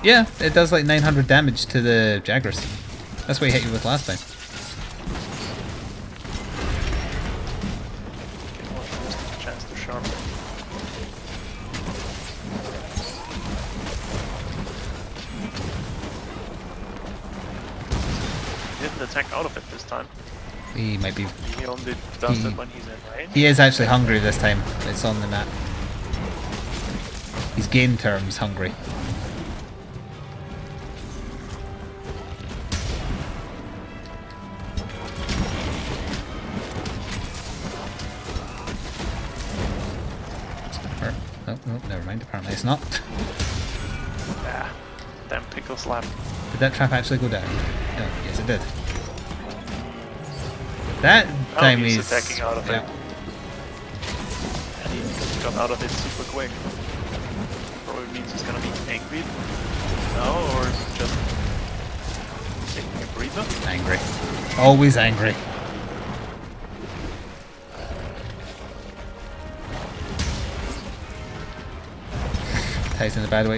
Yeah, it does like 900 damage to the Jaguars. That's what he hit you with last time. Okay, well, just a chance to sharpen. He didn't attack out of it this time. He might be... He only does it when he's in range. He is actually hungry this time. It's on the map. He's game terms hungry. Oh, never mind. Apparently it's not. Ah, damn pickle slap. Did that trap actually go down? No, yes it did. That time he's he's attacking out of it. yeah. And he got out of it super quick. Probably means he's gonna be angry now, or just taking a breather. Angry. Always angry. Ties in a bad way.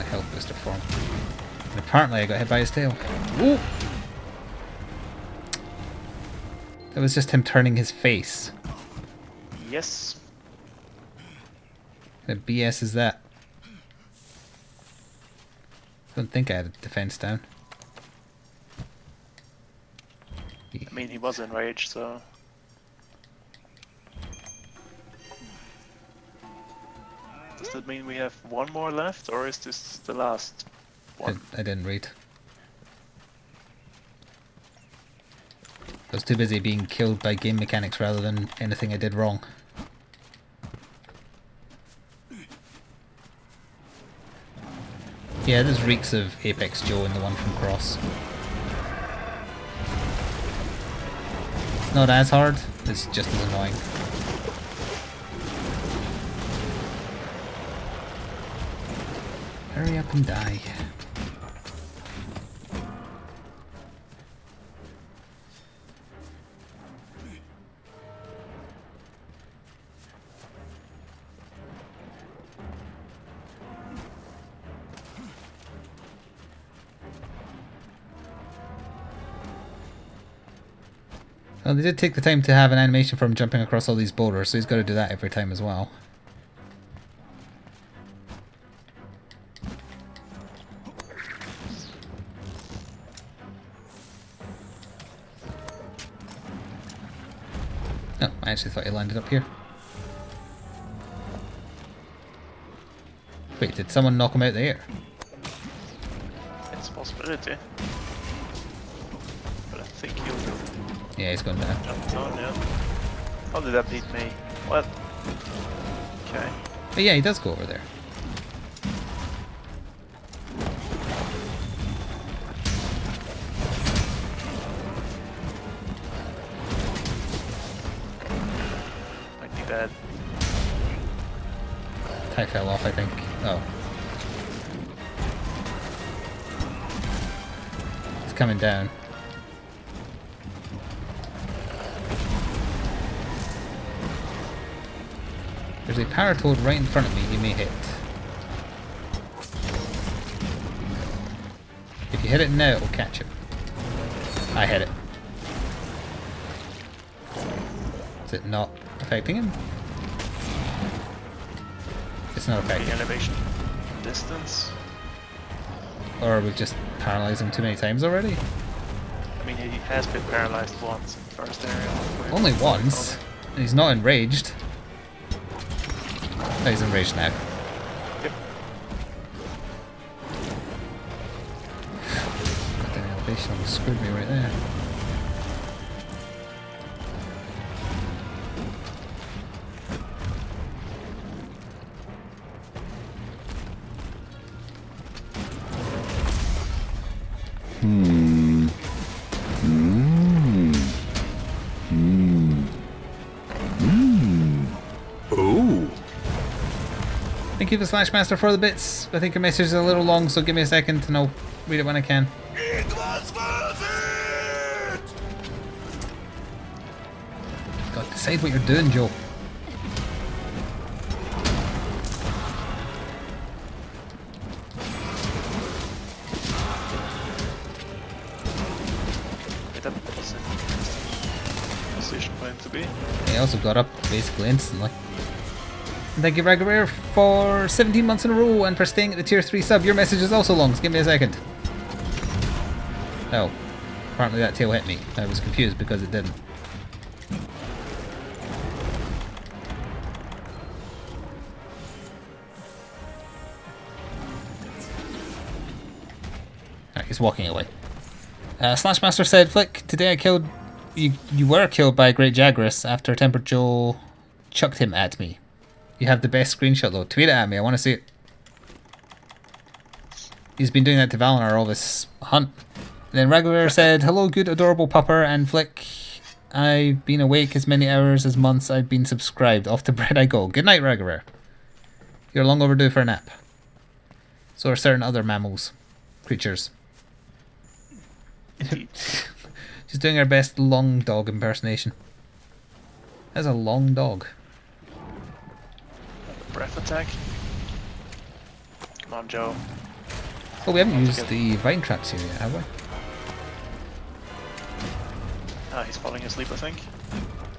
A health booster for him. And apparently I got hit by his tail. Ooh! That was just him turning his face. Yes. What BS is that? Don't think I had a defense down. I mean, he was enraged, so... Does that mean we have one more left, or is this the last one? I didn't read. I was too busy being killed by game mechanics rather than anything I did wrong. Yeah, this reeks of Apex Joe and the one from Cross. It's not as hard, it's just as annoying. Hurry up and die. Well, they did take the time to have an animation for him jumping across all these boulders, so he's got to do that every time as well. Oh, I actually thought he landed up here. Wait, did someone knock him out of the air? It's a possibility. But I think he'll Yeah, he's gone down. jump down, yeah. How did that beat me? What? Okay. But yeah, he does go over there. Might be bad. Tie fell off, I think. Oh. It's coming down. There's a paratoad right in front of me you may hit. If you hit it now, it will catch it. I hit it. Is it not affecting him? It's not affecting The him. elevation distance. Or we've just paralysed him too many times already? I mean, he has been paralyzed once in the first area. Only once. And he's not enraged. Oh, he's enraged now. Yep. Got that elevation almost screwed me right there. Oh. Thank you to Slashmaster for the bits. I think your message is a little long, so give me a second and I'll read it when I can. It was worth it! God, decide what you're doing, Joe. That was an interesting position for him to be. He also got up basically instantly. And thank you, Ragarer, for 17 months in a row and for staying at the tier 3 sub. Your message is also long, so give me a second. Oh, apparently that tail hit me. I was confused because it didn't. Right, he's walking away. Slashmaster said, Flik, today I killed... You were killed by a Great Jagras after Temper Joe chucked him at me. You have the best screenshot though. Tweet it at me, I want to see it. He's been doing that to Valinar all this hunt. And then Regular said, hello good adorable pupper and Flik. I've been awake as many hours as months I've been subscribed. Off to bed I go. Good night, Regular. You're long overdue for a nap. So are certain other mammals. Creatures. Indeed. She's doing her best long dog impersonation. That's a long dog. Breath attack. Come on, Joe. Oh, we haven't used the vine traps here yet, have we? He's falling asleep, I think.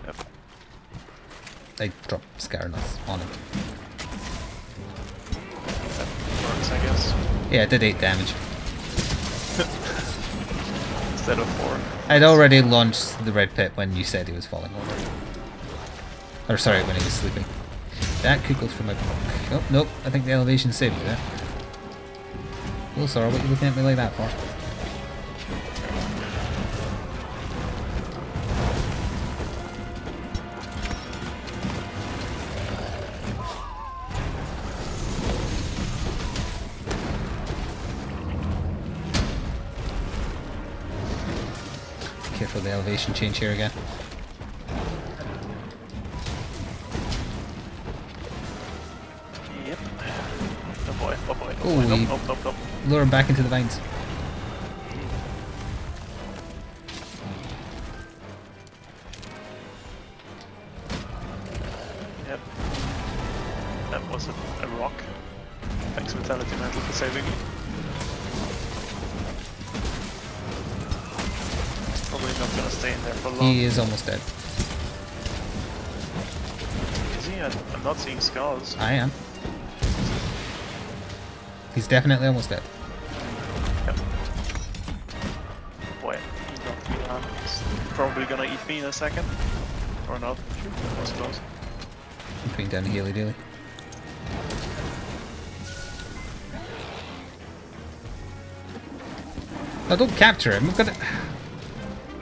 Yep. I dropped Scarnus on him. That works, I guess. Yeah, it did 8 damage. Instead of 4. I'd already launched the red pit when you said he was falling over. Or sorry, when he was sleeping. That could go through my block. Oh, nope, I think the elevation saved you there. Oh, sorry, what are you looking at me like that for? Careful the elevation change here again. Yep. Oh boy, oh boy, oh Ooh, boy. he- Nope, nope, nope, nope. Lure him back into the vines. Yep. That was a rock. Thanks, Vitality Mantle, for saving me. Probably not gonna stay in there for long. He is almost dead. Is he? I'm not seeing scars. I am. He's definitely almost dead. Yep. Boy, he knocked me down. He's probably gonna eat me in a second. Or not, I suppose. I'm putting down a Healy Daily. No, don't capture him. We've got to...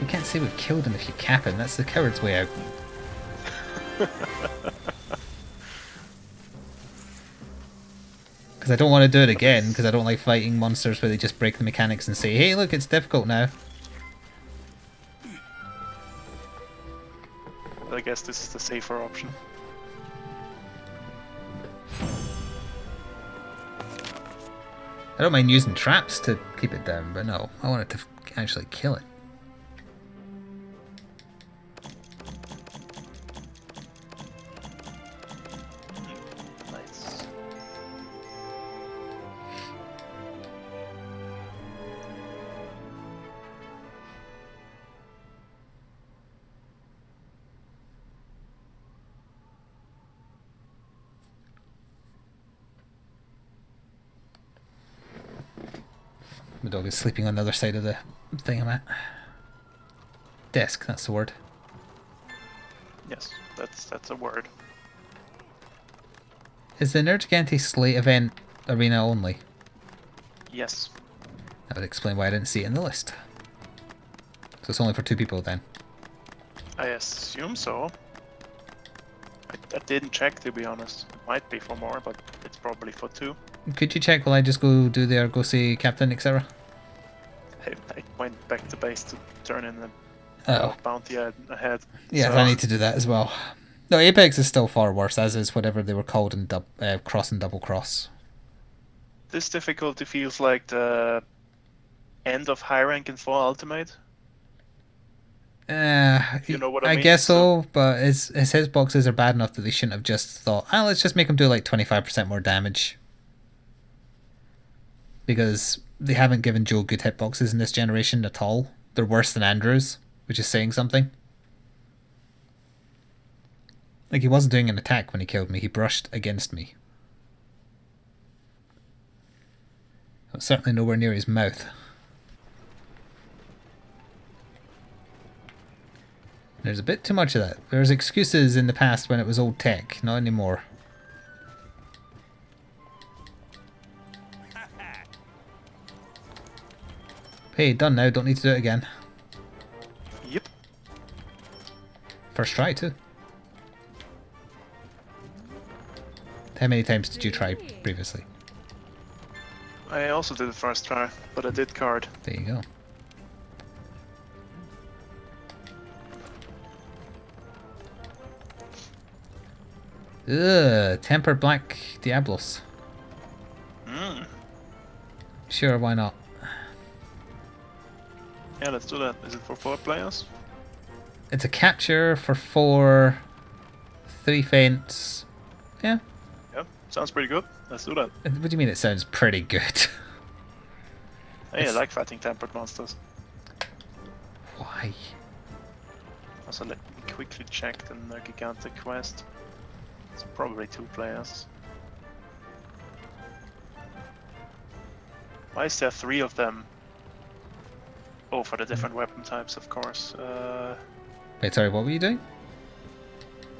You can't say we've killed him if you cap him. That's the coward's way out. Because I don't want to do it again, because I don't like fighting monsters where they just break the mechanics and say, hey, look, it's difficult now. I guess this is the safer option. I don't mind using traps to keep it down, but no, I want it to actually kill it. Nice. The dog is sleeping on the other side of the thing I'm at. Desk, that's the word. Yes, that's a word. Is the Nergigante Slate event arena only? Yes. That would explain why I didn't see it in the list. So it's only for 2 people then. I assume so. I didn't check, to be honest. Might be for more, but it's probably for 2. Could you check while I just go do the Argosy Captain, etc.? I went back to base to turn in the Oh. bounty ahead. Yes, so I need to do that as well. No, Apex is still far worse, as is whatever they were called in Cross and Double Cross. This difficulty feels like the end of high rank in 4 Ultimate. You know what I I mean? guess so, but his hitboxes are bad enough that they shouldn't have just thought, let's just make him do like 25% more damage. Because they haven't given Joe good hitboxes in this generation at all. They're worse than Andrew's, which is saying something. Like, he wasn't doing an attack when he killed me, he brushed against me. It was certainly nowhere near his mouth. There's a bit too much of that. There's excuses in the past when it was old tech, not anymore. Hey, done now. Don't need to do it again. Yep. First try too. How many times did you try previously? I also did the first try, but I did card. There you go. Ugh, tempered black Diablos. Mm. Sure, why not? Yeah, let's do that. Is it for 4 players? It's a capture for 4, 3 feints. Yeah. Yeah, sounds pretty good. Let's do that. What do you mean it sounds pretty good? Hey, I like fighting tempered monsters. Why? Also, let me quickly check the gigantic quest. It's probably 2 players. Why is there 3 of them? Oh, for the different weapon types, of course. Wait, sorry, what were you doing?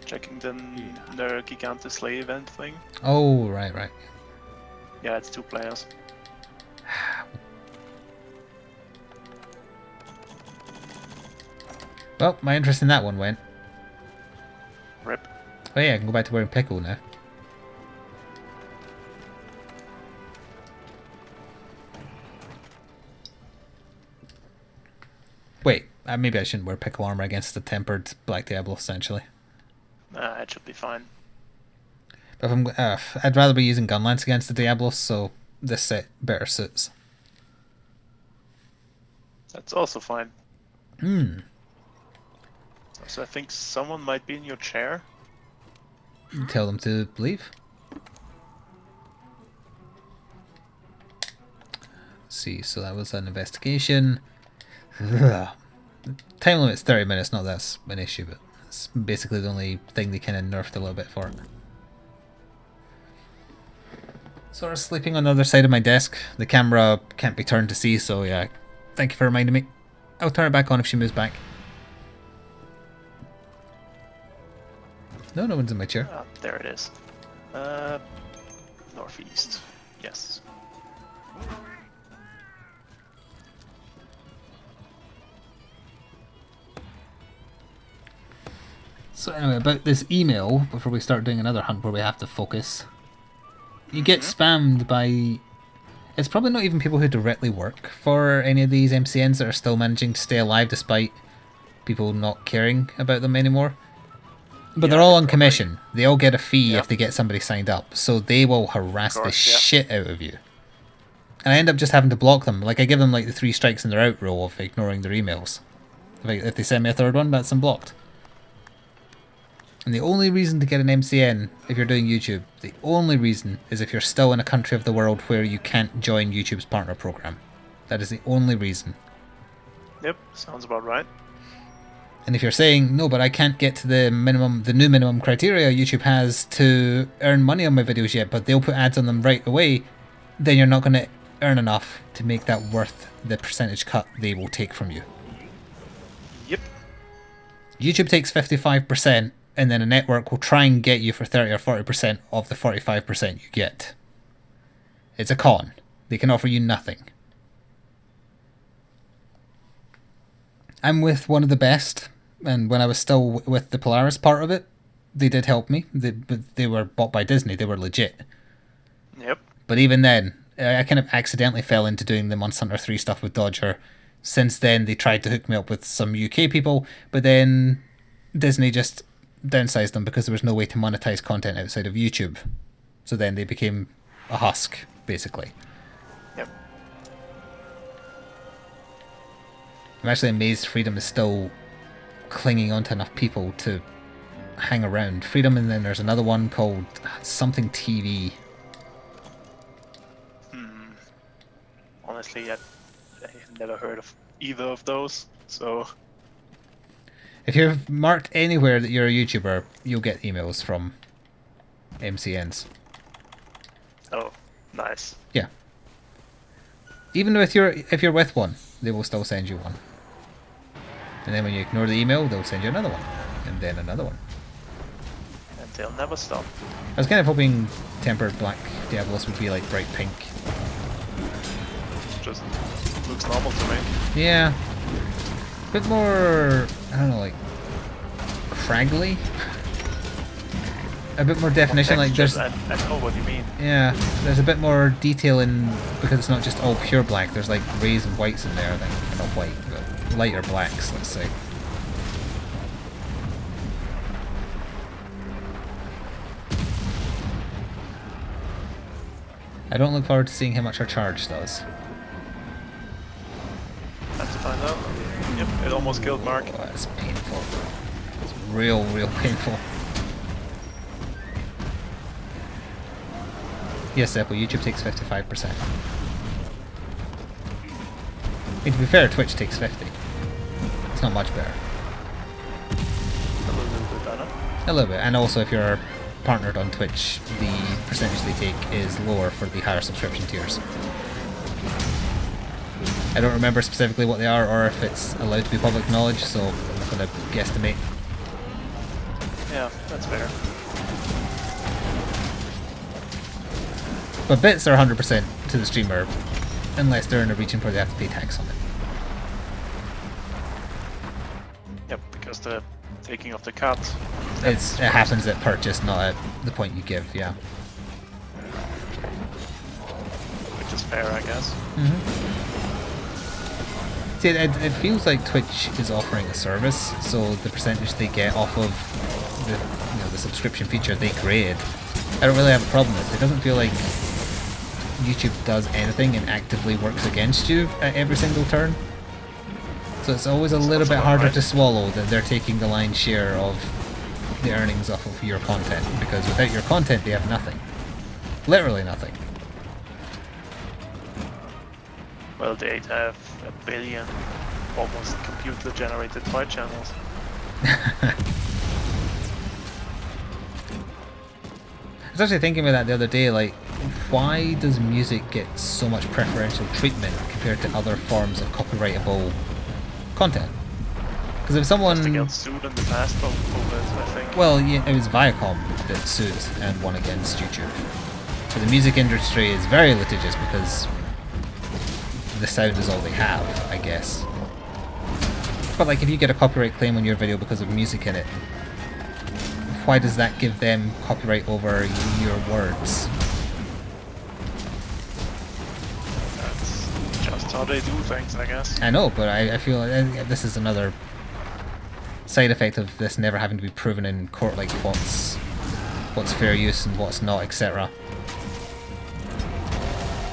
Checking the Gigantic Slay event thing. Oh, right, right. Yeah, it's 2 players. Well, my interest in that one went. Rip. Oh yeah, I can go back to wearing pickle now. Wait, maybe I shouldn't wear pickle armor against the tempered Black Diablo, essentially. Nah, it should be fine. But if I'm, I'd rather be using gunlance against the Diablos, so this set better suits. That's also fine. Hmm. So I think someone might be in your chair. Tell them to leave. Let's see, so that was an investigation. Ugh. Time limit's 30 minutes, not that's an issue, but it's basically the only thing they kind of nerfed a little bit for it. Sort of sleeping on the other side of my desk. The camera can't be turned to see, so yeah, thank you for reminding me. I'll turn it back on if she moves back. No, no one's in my chair. Ah, there it is. Northeast. Yes. So anyway, about this email, before we start doing another hunt where we have to focus, you get spammed by... It's probably not even people who directly work for any of these MCNs that are still managing to stay alive despite people not caring about them anymore. But Yeah, they're all they on commission. They all get a fee Yeah. if they get somebody signed up, so they will harass the course, yeah. shit out of you. And I end up just having to block them. Like, I give them like the 3 strikes and they're out rule of ignoring their emails. If they send me a third one, that's unblocked. And the only reason to get an MCN, if you're doing YouTube, the only reason is if you're still in a country of the world where you can't join YouTube's partner program. That is the only reason. Yep, sounds about right. And if you're saying, no, but I can't get to the new minimum criteria YouTube has to earn money on my videos yet, but they'll put ads on them right away, then you're not going to earn enough to make that worth the percentage cut they will take from you. Yep. YouTube takes 55%, and then a network will try and get you for 30 or 40% of the 45% you get. It's a con. They can offer you nothing. I'm with one of the best, and when I was still with the Polaris part of it, they did help me. They were bought by Disney. They were legit. Yep. But even then, I kind of accidentally fell into doing the Monster Hunter 3 stuff with Dodger. Since then, they tried to hook me up with some UK people, but then Disney just downsized them because there was no way to monetize content outside of YouTube. So then they became a husk, basically. Yep. I'm actually amazed Freedom is still clinging on to enough people to hang around. Freedom, and then there's another one called something TV. Honestly, I've never heard of either of those, so... If you're marked anywhere that you're a YouTuber, you'll get emails from MCNs. Oh, nice. Yeah. Even if you're with one, they will still send you one. And then when you ignore the email, they'll send you another one. And then another one. And they'll never stop. I was kind of hoping Tempered Black Diablos would be like bright pink. Just Looks normal to me. Yeah. A bit more, I don't know, like, craggly? A bit more definition, like Textures, there's... I know what you mean. Yeah, there's a bit more detail in, because it's not just all pure black, there's like greys and whites in there, then not white, but lighter blacks, let's say. I don't look forward to seeing how much our charge does. Have to find out. Yep, it almost killed Mark. Oh, that's painful. It's real painful. Yes, Apple, YouTube takes 55%. I mean, to be fair, Twitch takes 50. It's not much better. A little bit better. A little bit, and also if you're partnered on Twitch, the percentage they take is lower for the higher subscription tiers. I don't remember specifically what they are or if it's allowed to be public knowledge, so I'm not going to guesstimate. Yeah, that's fair. But bits are 100% to the streamer, unless they're in a region where they have to pay tax on it. Yep, because the taking of the cut. It happens at purchase, not at the point you give, yeah. Which is fair, I guess. See, it feels like Twitch is offering a service, so the percentage they get off of the subscription feature they created, I don't really have a problem with. It doesn't feel like YouTube does anything and actively works against you at every single turn. So it's always a little bit harder to swallow that they're taking the lion's share of the earnings off of your content, because without your content they have nothing. Literally nothing. Well, they have 1 billion almost computer-generated Twitch channels. I was actually thinking about that the other day, like, why does music get so much preferential treatment compared to other forms of copyrightable content? Because if someone... They got sued in the past over it, I think. Well, yeah, it was Viacom that sued and won against YouTube. So the music industry is very litigious because the sound is all they have, I guess. But like, if you get a copyright claim on your video because of music in it, why does that give them copyright over your words? That's just how they do things, I guess. I know, but I feel like this is another side effect of this never having to be proven in court, like what's fair use and what's not, etc.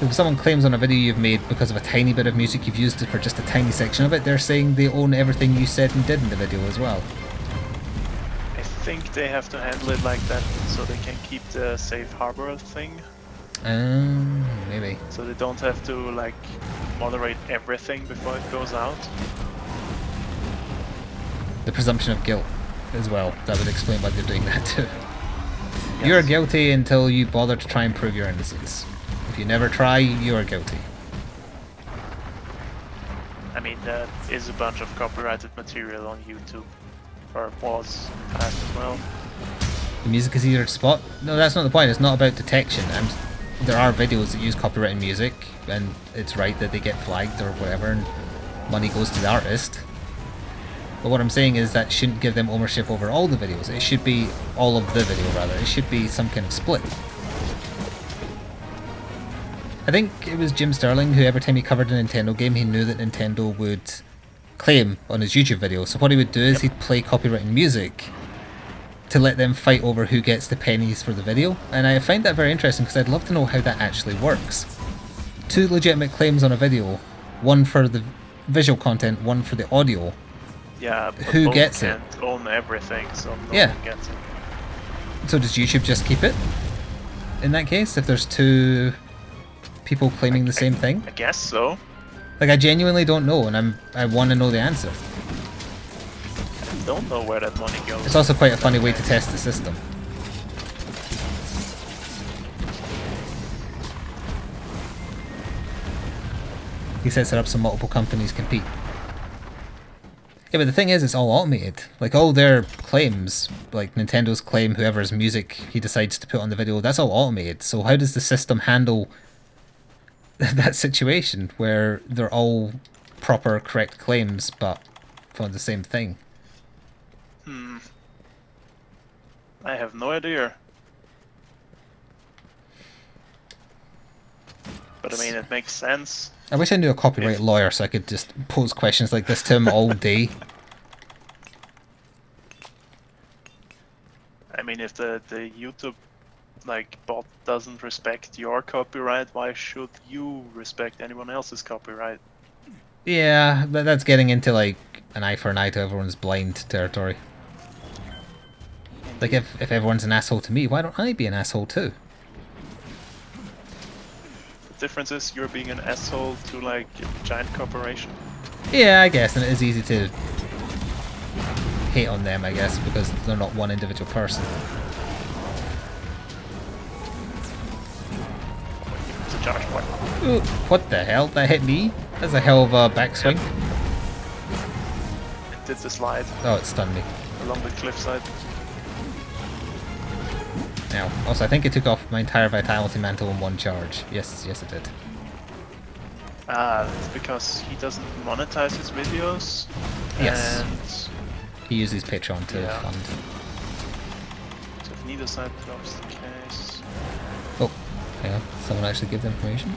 If someone claims on a video you've made because of a tiny bit of music you've used it for just a tiny section of it, they're saying they own everything you said and did in the video as well. I think they have to handle it like that so they can keep the safe harbor thing. Maybe. So they don't have to like moderate everything before it goes out. The presumption of guilt as well. That would explain why they're doing that too. Yes. You're guilty until you bother to try and prove your innocence. If you never try, you are guilty. I mean, there is a bunch of copyrighted material on YouTube, or was in the past as well. The music is easier to spot? No, that's not the point. It's not about detection. There are videos that use copyrighted music, and it's right that they get flagged or whatever, and money goes to the artist. But what I'm saying is that shouldn't give them ownership over all the videos. It should be all of the video, rather. It should be some kind of split. I think it was Jim Sterling who, every time he covered a Nintendo game, he knew that Nintendo would claim on his YouTube video. So what he would do is he'd play copyrighted music to let them fight over who gets the pennies for the video. And I find that very interesting because I'd love to know how that actually works. 2 legitimate claims on a video, one for the visual content, one for the audio. Yeah, but Who both gets it? can't own everything, so no Yeah. one gets it. So does YouTube just keep it? In that case, if there's 2 people claiming the same thing? I guess so. Like, I genuinely don't know, and I want to know the answer. I don't know where that money goes. It's also quite a funny way to test the system. He sets it up so multiple companies compete. Yeah, but the thing is, it's all automated. Like, all their claims, like Nintendo's claim, whoever's music he decides to put on the video, that's all automated. So how does the system handle that situation where they're all proper, correct claims, but for the same thing. I have no idea. But I mean, it makes sense. I wish I knew a copyright lawyer so I could just pose questions like this to him all day. I mean, if the YouTube like bot doesn't respect your copyright, why should you respect anyone else's copyright? Yeah, but that's getting into like an eye for an eye to everyone's blind territory. Like if everyone's an asshole to me, why don't I be an asshole too? The difference is you're being an asshole to like a giant corporation. Yeah, I guess, and it is easy to hate on them, I guess, because they're not one individual person. It's a charge point. Ooh, what the hell? That hit me? That's a hell of a backswing. It did the slide Oh, it stunned me. along the cliffside. Now, also, I think it took off my entire Vitality Mantle in one charge. Yes, it did. It's because he doesn't monetize his videos. Yes. And He uses Patreon to Yeah. fund. so if neither side drops the case. Oh, hang on. Someone actually give the information?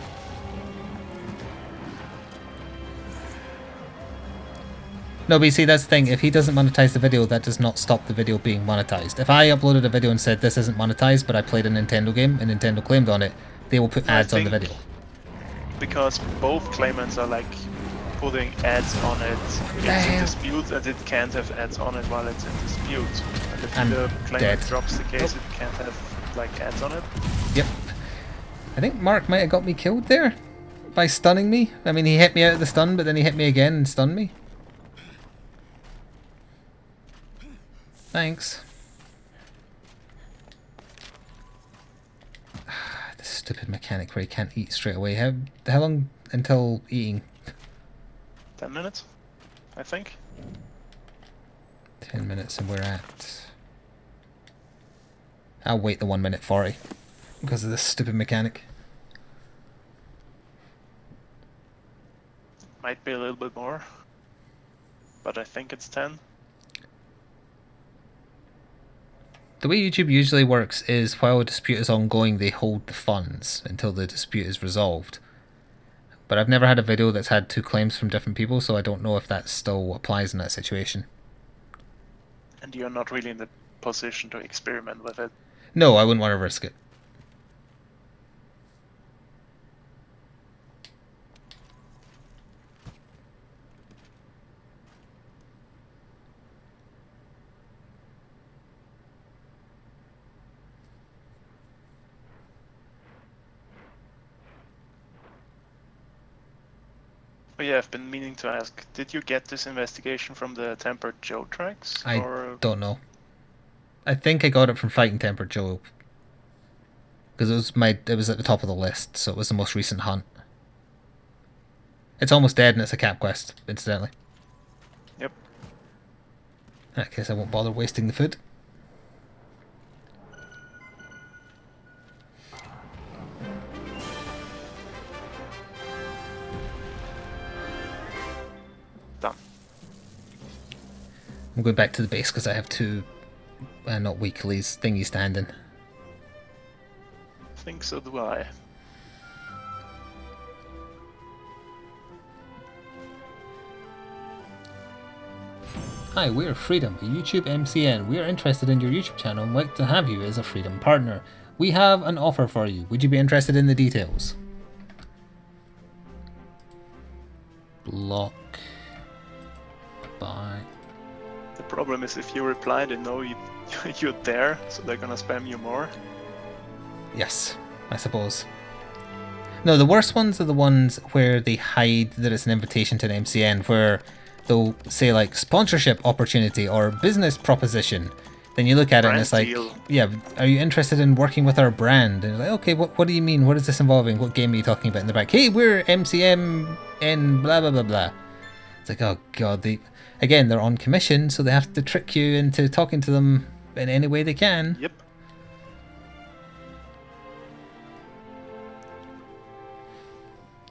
No, but you see, that's the thing. If he doesn't monetize the video, that does not stop the video being monetized. If I uploaded a video and said this isn't monetized, but I played a Nintendo game and Nintendo claimed on it, they will put I ads on the think- video. Because both claimants are like putting ads on it. It's Damn. in dispute and it can't have ads on it while it's in dispute. And if I'm the claimant dead. drops the case, Oh. it can't have like ads on it. Yep. I think Mark might have got me killed there by stunning me. I mean, he hit me out of the stun, but then he hit me again and stunned me. Thanks. This stupid mechanic where you can't eat straight away. How long until eating? 10 minutes, I think. 10 minutes and we're at... I'll wait the 1 minute 40 because of this stupid mechanic. Might be a little bit more. But I think it's 10. The way YouTube usually works is while a dispute is ongoing, they hold the funds until the dispute is resolved. But I've never had a video that's had two claims from different people, so I don't know if that still applies in that situation. And you're not really in the position to experiment with it. No, I wouldn't want to risk it. Oh yeah, I've been meaning to ask, did you get this investigation from the Tempered Joe tracks? I or don't know. I think I got it from Fighting Tempered Joe. Because it was at the top of the list, so it was the most recent hunt. It's almost dead and it's a cap quest, incidentally. Yep. In that case, I won't bother wasting the food. Done. I'm going back to the base because I have two, not weeklies, thingies to hand in. I think so do I. Hi, we're Freedom, a YouTube MCN. We are interested in your YouTube channel and would like to have you as a Freedom partner. We have an offer for you. Would you be interested in the details? Block. Bye. The problem is if you reply, they know you're there, so they're gonna spam you more. Yes, I suppose. No, the worst ones are the ones where they hide that it's an invitation to an MCN, where they'll say like sponsorship opportunity or business proposition. Then you look at it and Brand it's like, deal. yeah, are you interested in working with our brand? And it's like, okay, what do you mean? What is this involving? What game are you talking about in the back? Hey, we're MCM and blah blah blah blah. It's like, oh god, they're on commission, so they have to trick you into talking to them in any way they can. Yep.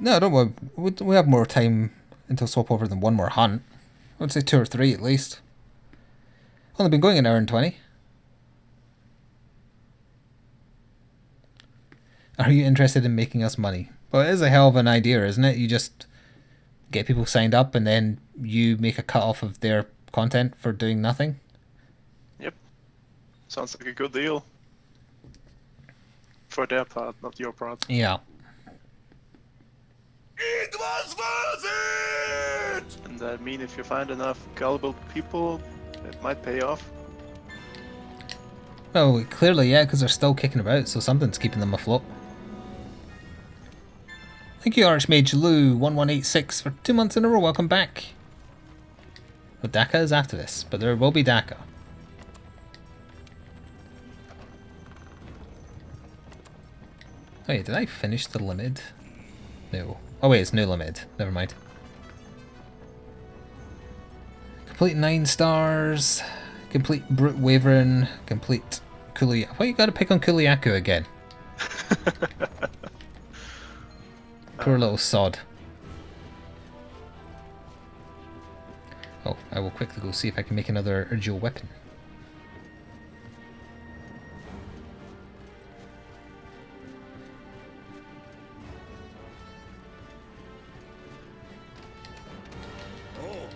No, don't worry. We have more time until swap over than one more hunt. I would say 2 or 3 at least. Only been going an hour and 20. Are you interested in making us money? Well, it is a hell of an idea, isn't it? You just get people signed up and then you make a cut off of their content for doing nothing. Yep. Sounds like a good deal. For their part, not your part. Yeah. It was worth it! And I mean, if you find enough gullible people, it might pay off. Well, clearly, yeah, because they're still kicking about, so something's keeping them afloat. Thank you, Archmage Lou1186 for 2 months in a row. Welcome back. Well, Daka is after this, but there will be Daka. Wait, did I finish the limit? No. Oh wait, it's new limit. Never mind. Complete 9 stars. Complete Brute Wyvern. Complete Kuliaku. Why you gotta pick on Kuliaku again? Poor little sod. Oh, I will quickly go see if I can make another dual weapon.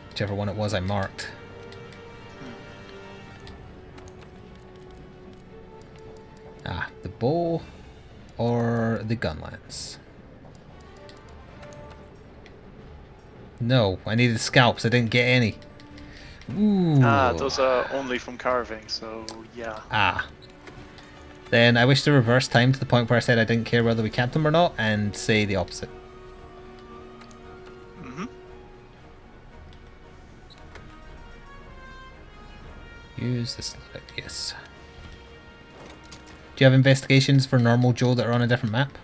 Whichever one it was I marked. Ah, the bow or the gun lance. No, I needed scalps. I didn't get any. Ooh. Ah, those are only from carving, so yeah. Ah. Then I wish to reverse time to the point where I said I didn't care whether we kept them or not and say the opposite. Use this loadout, yes. Do you have investigations for normal Joe that are on a different map?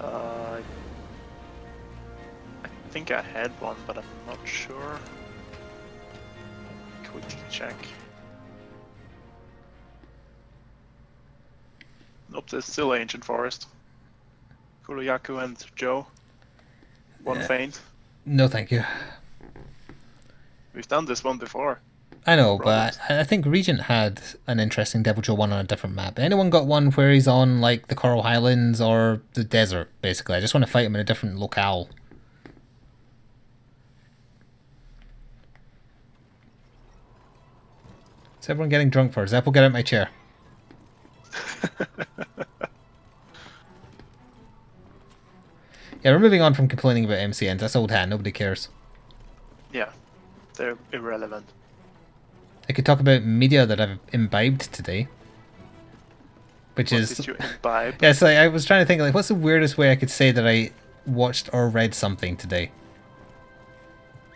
I think I had one, but I'm not sure. Quickly check. Nope, there's still Ancient Forest. Kuroyaku and Joe. One faint. No, thank you. We've done this one before. I know, but I think Regent had an interesting Devil Joe one on a different map. Anyone got one where he's on like the Coral Highlands or the desert, basically? I just want to fight him in a different locale. Is everyone getting drunk for? Zeppel, get out my chair. Yeah, we're moving on from complaining about MCNs. That's old hat. Nobody cares. Yeah, they're irrelevant. I could talk about media that I've imbibed today. Which What is... did you imbibe? Yeah, so I was trying to think, like, what's the weirdest way I could say that I watched or read something today?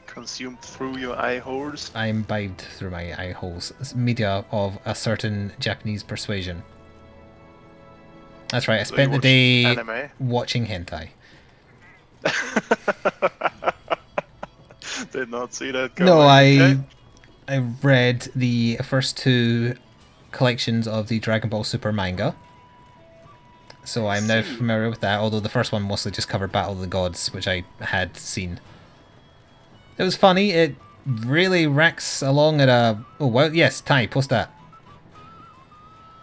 Consumed through your eye holes? I imbibed through my eye holes. It's media of a certain Japanese persuasion. That's right, I So spent you the day watched anime? watching hentai. Did not see that coming. No, Okay. I read the first 2 collections of the Dragon Ball Super manga. So I'm now familiar with that, although the first one mostly just covered Battle of the Gods, which I had seen. It was funny, it really racks along at a... Oh, well, yes, Ty, post that.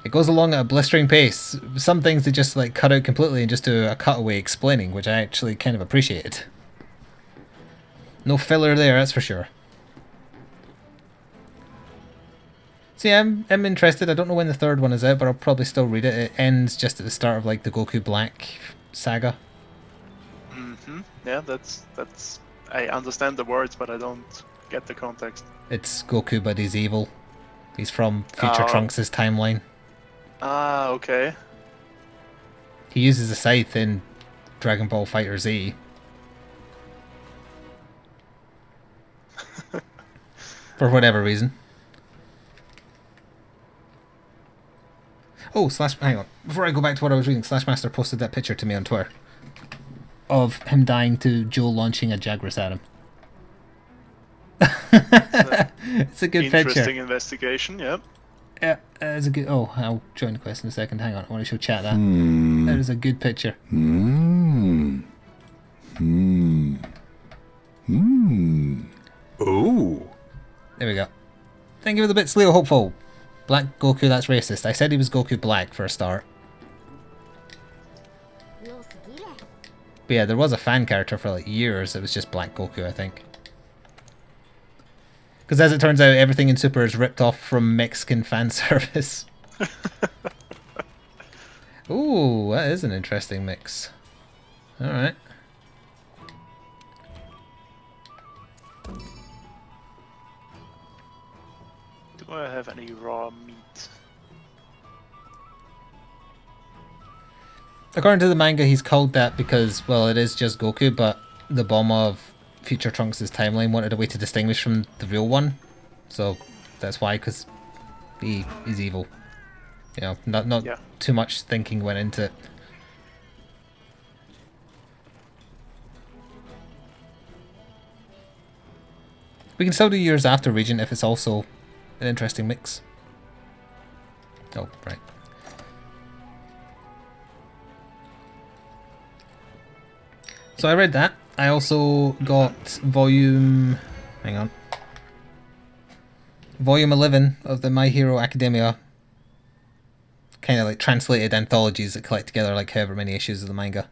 It goes along at a blistering pace. Some things they just like cut out completely and just do a cutaway explaining, which I actually kind of appreciated. No filler there, that's for sure. So yeah, I'm interested. I don't know when the 3rd one is out, but I'll probably still read it. It ends just at the start of like the Goku Black saga. Yeah, that's. I understand the words, but I don't get the context. It's Goku, but he's evil. He's from Future Trunks' timeline. Ah, okay. He uses a scythe in Dragon Ball Fighter Z. For whatever reason. Oh, hang on. Before I go back to what I was reading, Slashmaster posted that picture to me on Twitter. Of him dying to Joe launching a Jagras at him. It's a good picture. Interesting investigation, yep. Yeah, it's a good... Oh, I'll join the quest in a second. Hang on, I want to show chat that. That is a good picture. Oh. There we go. Thank you for the bits, Leo Hopeful. Black Goku, that's racist. I said he was Goku Black for a start. But yeah, there was a fan character for like years. It was just Black Goku, I think. Because as it turns out, everything in Super is ripped off from Mexican fan service. Ooh, that is an interesting mix. Alright. Do I have any raw meat? According to the manga, he's called that because, well, it is just Goku, but the bomb of Future Trunks' timeline wanted a way to distinguish from the real one. So that's why, because he is evil. You know, not Yeah. too much thinking went into it. We can still do years after Regent if it's also an interesting mix. Oh, right. So I read that. I also got volume... Hang on. Volume 11 of the My Hero Academia. Kind of like translated anthologies that collect together like however many issues of the manga.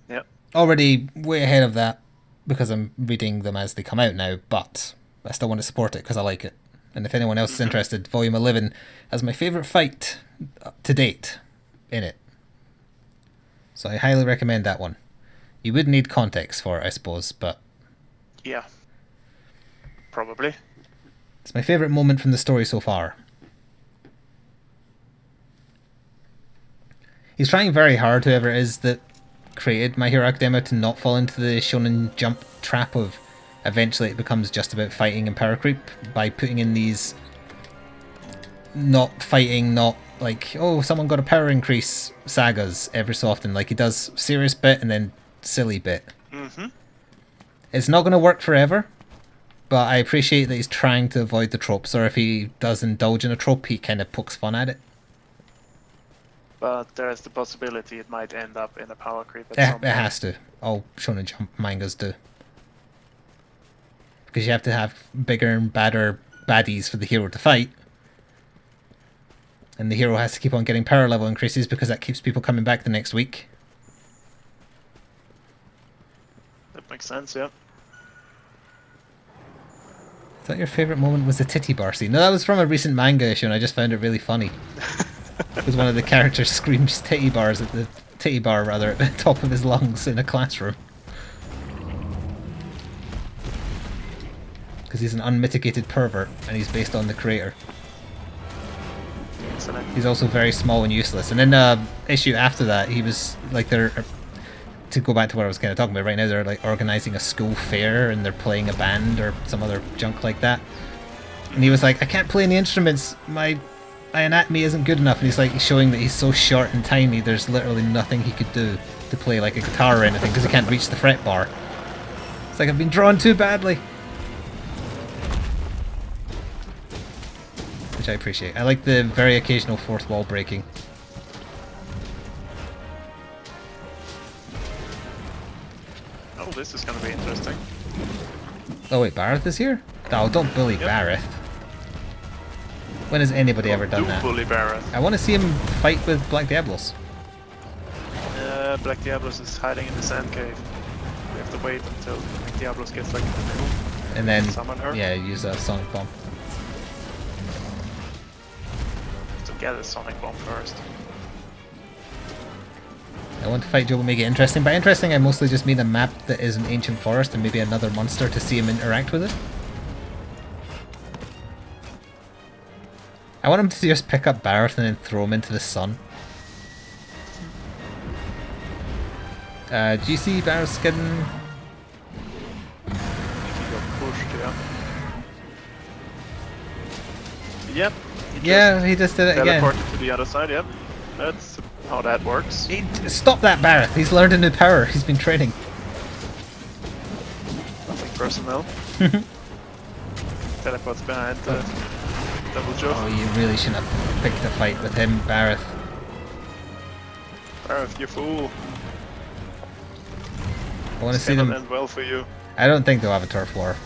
Yep. Already way ahead of that because I'm reading them as they come out now, but I still want to support it because I like it. And if anyone else is interested, Volume 11 has my favourite fight to date in it. So I highly recommend that one. You would need context for it, I suppose, but Yeah. Probably. it's my favourite moment from the story so far. He's trying very hard, whoever it is that created My Hero Academia, to not fall into the Shonen Jump trap of eventually it becomes just about fighting and power creep by putting in these not fighting, not like, oh, someone got a power increase sagas every so often. Like, he does serious bit and then silly bit. Mm-hmm. It's not going to work forever, but I appreciate that he's trying to avoid the tropes, or if he does indulge in a trope, he kind of pokes fun at it. But there's the possibility it might end up in a power creep at It some point. has to. All Shonen Jump mangas do. Because you have to have bigger and badder baddies for the hero to fight. And the hero has to keep on getting power level increases because that keeps people coming back the next week. That makes sense, yeah. I thought your favourite moment was the titty bar scene. No, that was from a recent manga issue and I just found it really funny. Because one of the characters screams titty bar at the top of his lungs in a classroom. Because he's an unmitigated pervert and he's based on the creator. Excellent. He's also very small and useless. And in the issue after that, he was like, they're, to go back to what I was kind of talking about right now, they're like organising a school fair and they're playing a band or some other junk like that. And he was like, I can't play any instruments, my anatomy isn't good enough. And he's like showing that he's so short and tiny, there's literally nothing he could do to play like a guitar or anything because he can't reach the fret bar. It's like, I've been drawn too badly. Which I appreciate. I like the very occasional fourth wall breaking. Oh, this is gonna be interesting. Oh wait, Bareth is here? Oh, don't bully Bareth. When has anybody ever done that? Bully Barrett. I want to see him fight with Black Diablos. Black Diablos is hiding in the sand cave. We have to wait until Black Diablos gets like in the middle. And then, Summon her? yeah, use a Sonic Bomb. To get a Sonic Bomb first. I want to fight Joe and make it interesting. By interesting, I mostly just mean a map that is an ancient forest and maybe another monster to see him interact with it. I want him to just pick up Bareth and then throw him into the sun. Do you see Bareth's getting... He got pushed, yeah. Yep. Yeah, he just did it again. Teleported to the other side, yep. That's how that works. Stop that, Bareth. He's learned a new power. He's been training. Nothing personal. Teleports behind the double jump. Oh, you really shouldn't have picked a fight with him, Bareth. Barrett, you fool. I want to see cannot them. end well for you. I don't think they'll have a turf war.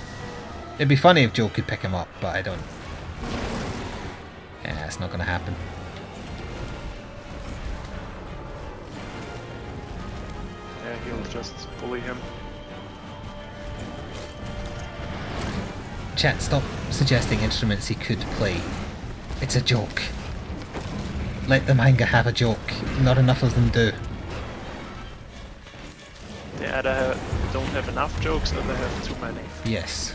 It'd be funny if Joe could pick him up, but I don't. Yeah, it's not going to happen. Yeah, he'll just bully him. Chat, stop suggesting instruments he could play. It's a joke. Let the manga have a joke. Not enough of them do. They either don't have enough jokes or they have too many. Yes.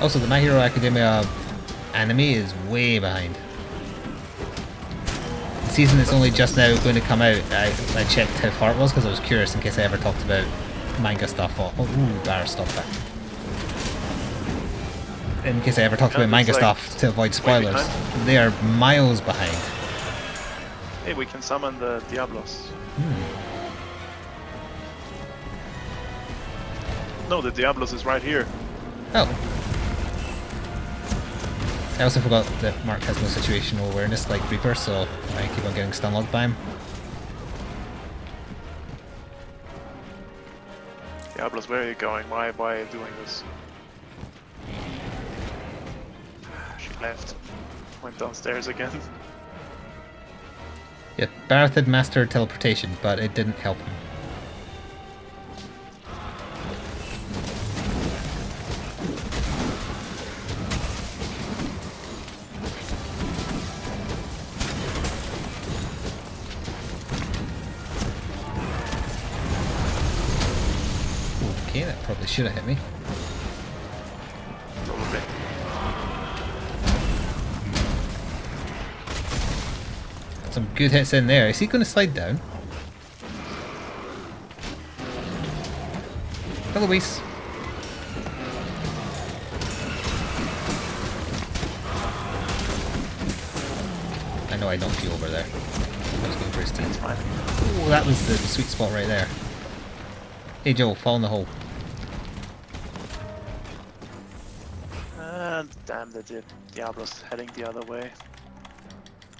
Also, the My Hero Academia anime is way behind. The season that's only just now going to come out, I checked how far it was because I was curious in case I ever talked about manga stuff. Ooh, Bar, stop that. In case I ever talked Yeah, about manga it's like stuff to avoid way spoilers. behind. They are miles behind. Hey, we can summon the Diablos. No, the Diablos is right here. Oh. I also forgot that Mark has no situational awareness like Reaper, so I keep on getting stunlocked by him. Diablos, where are you going? Why are you doing this? She left. Went downstairs again. Yeah, Barrett had mastered teleportation, but it didn't help him. Okay, that probably should have hit me. Probably. Some good hits in there. Is he going to slide down? Hello, Weiss. I know I knocked you over there. I was going for his team. It's fine. Oh, that was the sweet spot right there. Hey Joe, fall in the hole. Damn, the Diablos heading the other way.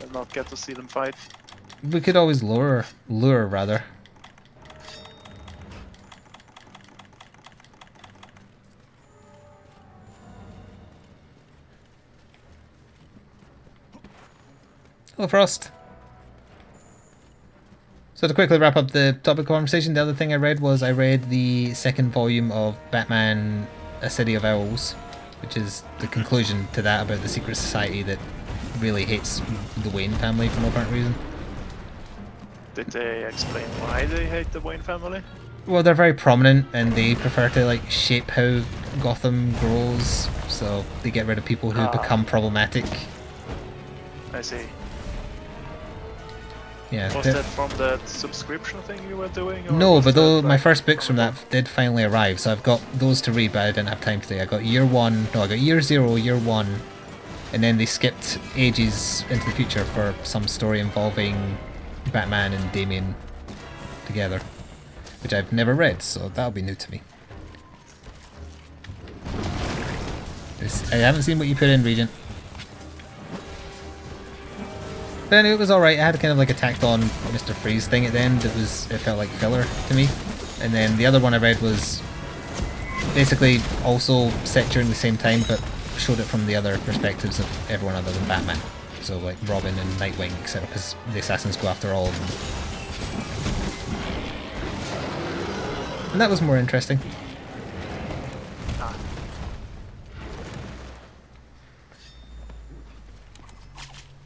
Will not get to see them fight. We could always lure rather. Hello, Frost. So to quickly wrap up the topic of conversation, the other thing I read the second volume of Batman: A City of Owls, which is the conclusion to that about the secret society that really hates the Wayne family for no apparent reason. Did they explain why they hate the Wayne family? Well, they're very prominent and they prefer to like shape how Gotham grows, so they get rid of people who become problematic. I see. Yeah. Was that from that subscription thing you were doing? Or No, was but that, though my like, first books from that did finally arrive, so I've got those to read, but I didn't have time today. I got year 1, no, I got year 0, year 1, and then they skipped ages into the future for some story involving Batman and Damian together, which I've never read, so that'll be new to me. I haven't seen what you put in, Regent. But anyway, it was alright. I had kind of like a tacked on Mr. Freeze thing at the end. It felt like filler to me. And then the other one I read was basically also set during the same time, but showed it from the other perspectives of everyone other than Batman. So like Robin and Nightwing, etc. Because the assassins go after all of them. And that was more interesting.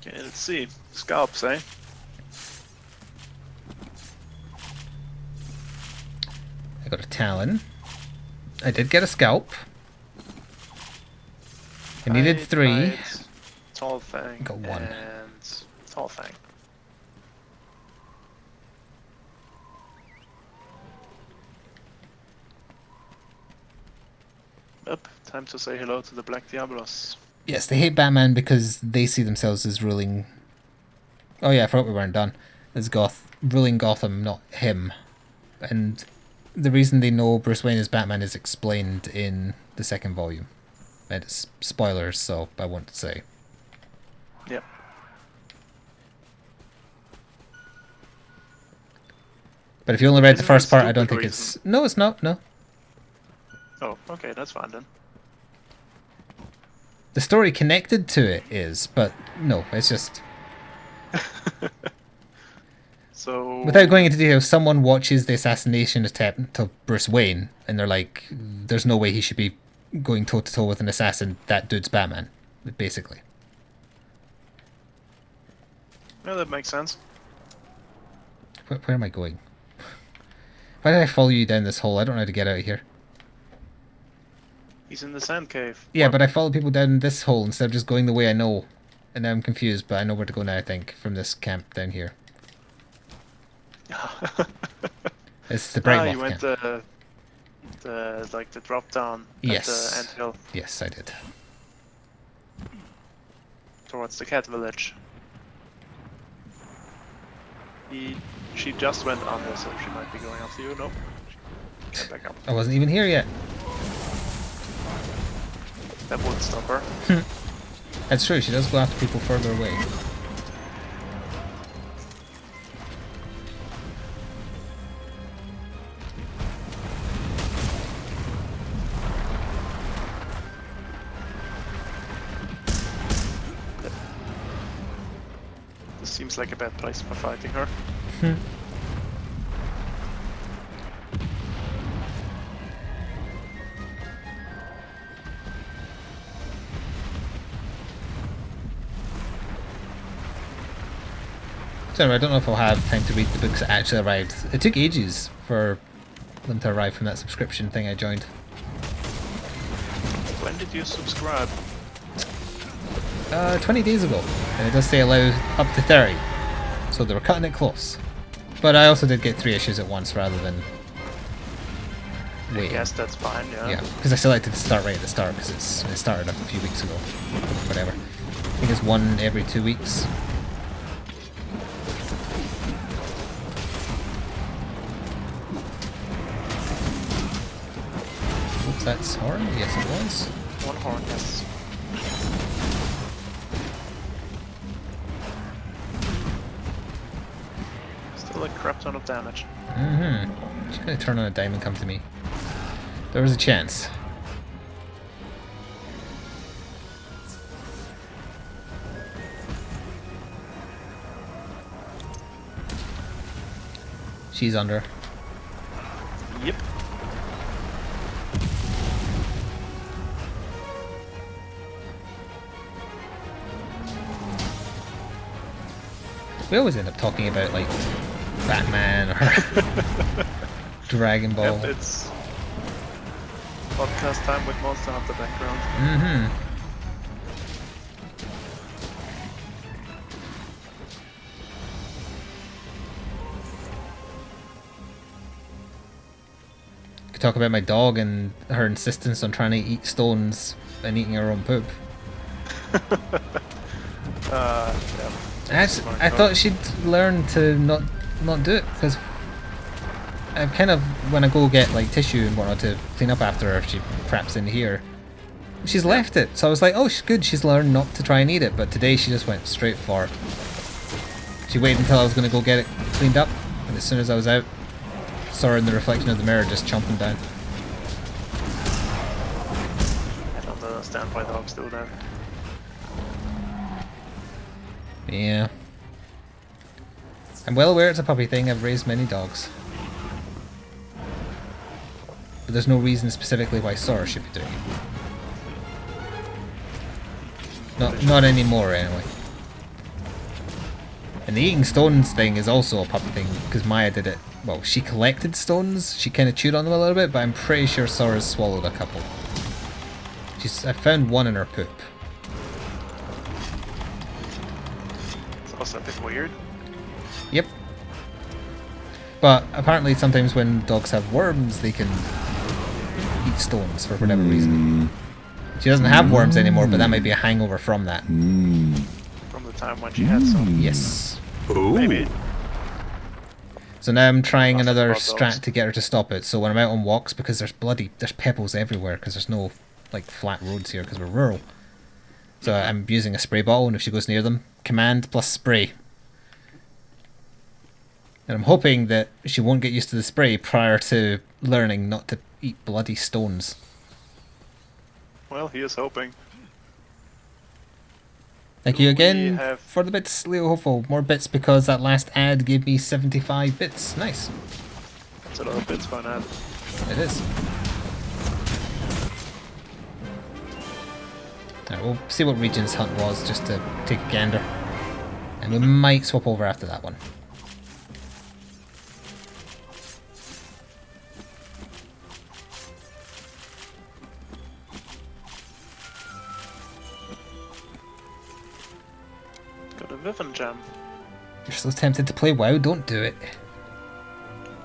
Okay, let's see. Scalps, eh? I got a Talon. I did get a Scalp. I needed 3. Tall Fang. Got 1. And Tall Fang. Yep, time to say hello to the Black Diablos. Yes, they hate Batman because they see themselves as ruling... Oh yeah, I forgot we weren't done. As ruling Gotham, not him. And the reason they know Bruce Wayne is Batman is explained in the second volume. And it's spoilers, so I won't say. Yeah. But if you only read the Isn't that first part, I don't stupid think reason? it's... No, it's not, no. Oh, okay, that's fine then. The story connected to it is, but no, it's just... So... Without going into detail, someone watches the assassination attempt of Bruce Wayne, and they're like, there's no way he should be going toe-to-toe with an assassin. That dude's Batman, basically. Yeah, that makes sense. Where am I going? Why did I follow you down this hole? I don't know how to get out of here. He's in the sand cave. Yeah, but I followed people down this hole instead of just going the way I know. And now I'm confused, but I know where to go now, I think, from this camp down here. It's the Bright you went camp. the drop down Yes. at the anthill Yes, I did. towards the cat village. She just went under, so she might be going after you. No. Get back up. I wasn't even here yet. That won't stop her. That's true, she does go after people further away. This seems like a bad place for fighting her. So anyway, I don't know if I'll have time to read the books that actually arrived. It took ages for them to arrive from that subscription thing I joined. When did you subscribe? 20 days ago. And it does say allow up to 30. So they were cutting it close. But I also did get 3 issues at once rather than I waiting. guess that's fine, yeah. Yeah, because I selected to start right at the start because it started a few weeks ago. Whatever. I think it's one every 2 weeks. Oops, that's horn? Yes, it was. One horn, yes. Still a crap ton of damage. Mm-hmm. She's gonna turn on a dime and come to me. There was a chance. She's under. Yep. We always end up talking about like Batman or Dragon Ball. Yep, it's podcast time with Monster Hunter background. Mm-hmm. Could talk about my dog and her insistence on trying to eat stones and eating her own poop. Yeah. I thought she'd learn to not do it because I've kind of, when I go get like tissue and whatnot to clean up after her if she craps in here, she's left it. So I was like, oh, she's good, she's learned not to try and eat it. But today she just went straight for it. She waited until I was going to go get it cleaned up, and as soon as I was out, saw her in the reflection of the mirror just chomping down. I don't understand why dogs do that. Yeah. I'm well aware it's a puppy thing, I've raised many dogs. But there's no reason specifically why Sora should be doing it. Not anymore, anyway. And the eating stones thing is also a puppy thing, because Maya did it. Well, she collected stones, she kind of chewed on them a little bit, but I'm pretty sure Sora's swallowed a couple. I found one in her poop. It's also a bit weird. Yep. But apparently sometimes when dogs have worms, they can eat stones for whatever reason. She doesn't have worms anymore, but that might be a hangover from that. From the time when she had some. Yes. Maybe. So now I'm trying another Lots of strat dogs. to get her to stop it. So when I'm out on walks, because there's pebbles everywhere, because there's no like flat roads here because we're rural. So I'm using a spray bottle, and if she goes near them, command plus spray. And I'm hoping that she won't get used to the spray prior to learning not to eat bloody stones. Well, he is hoping. Thank you We again have- for the bits, Leo Hopeful. More bits because that last ad gave me 75 bits. Nice. That's a lot of bits for an ad. It is. Alright, we'll see what Regent's Hunt was just to take a gander. And we might swap over after that one. Got a Viven Jam. You're so tempted to play WoW, don't do it.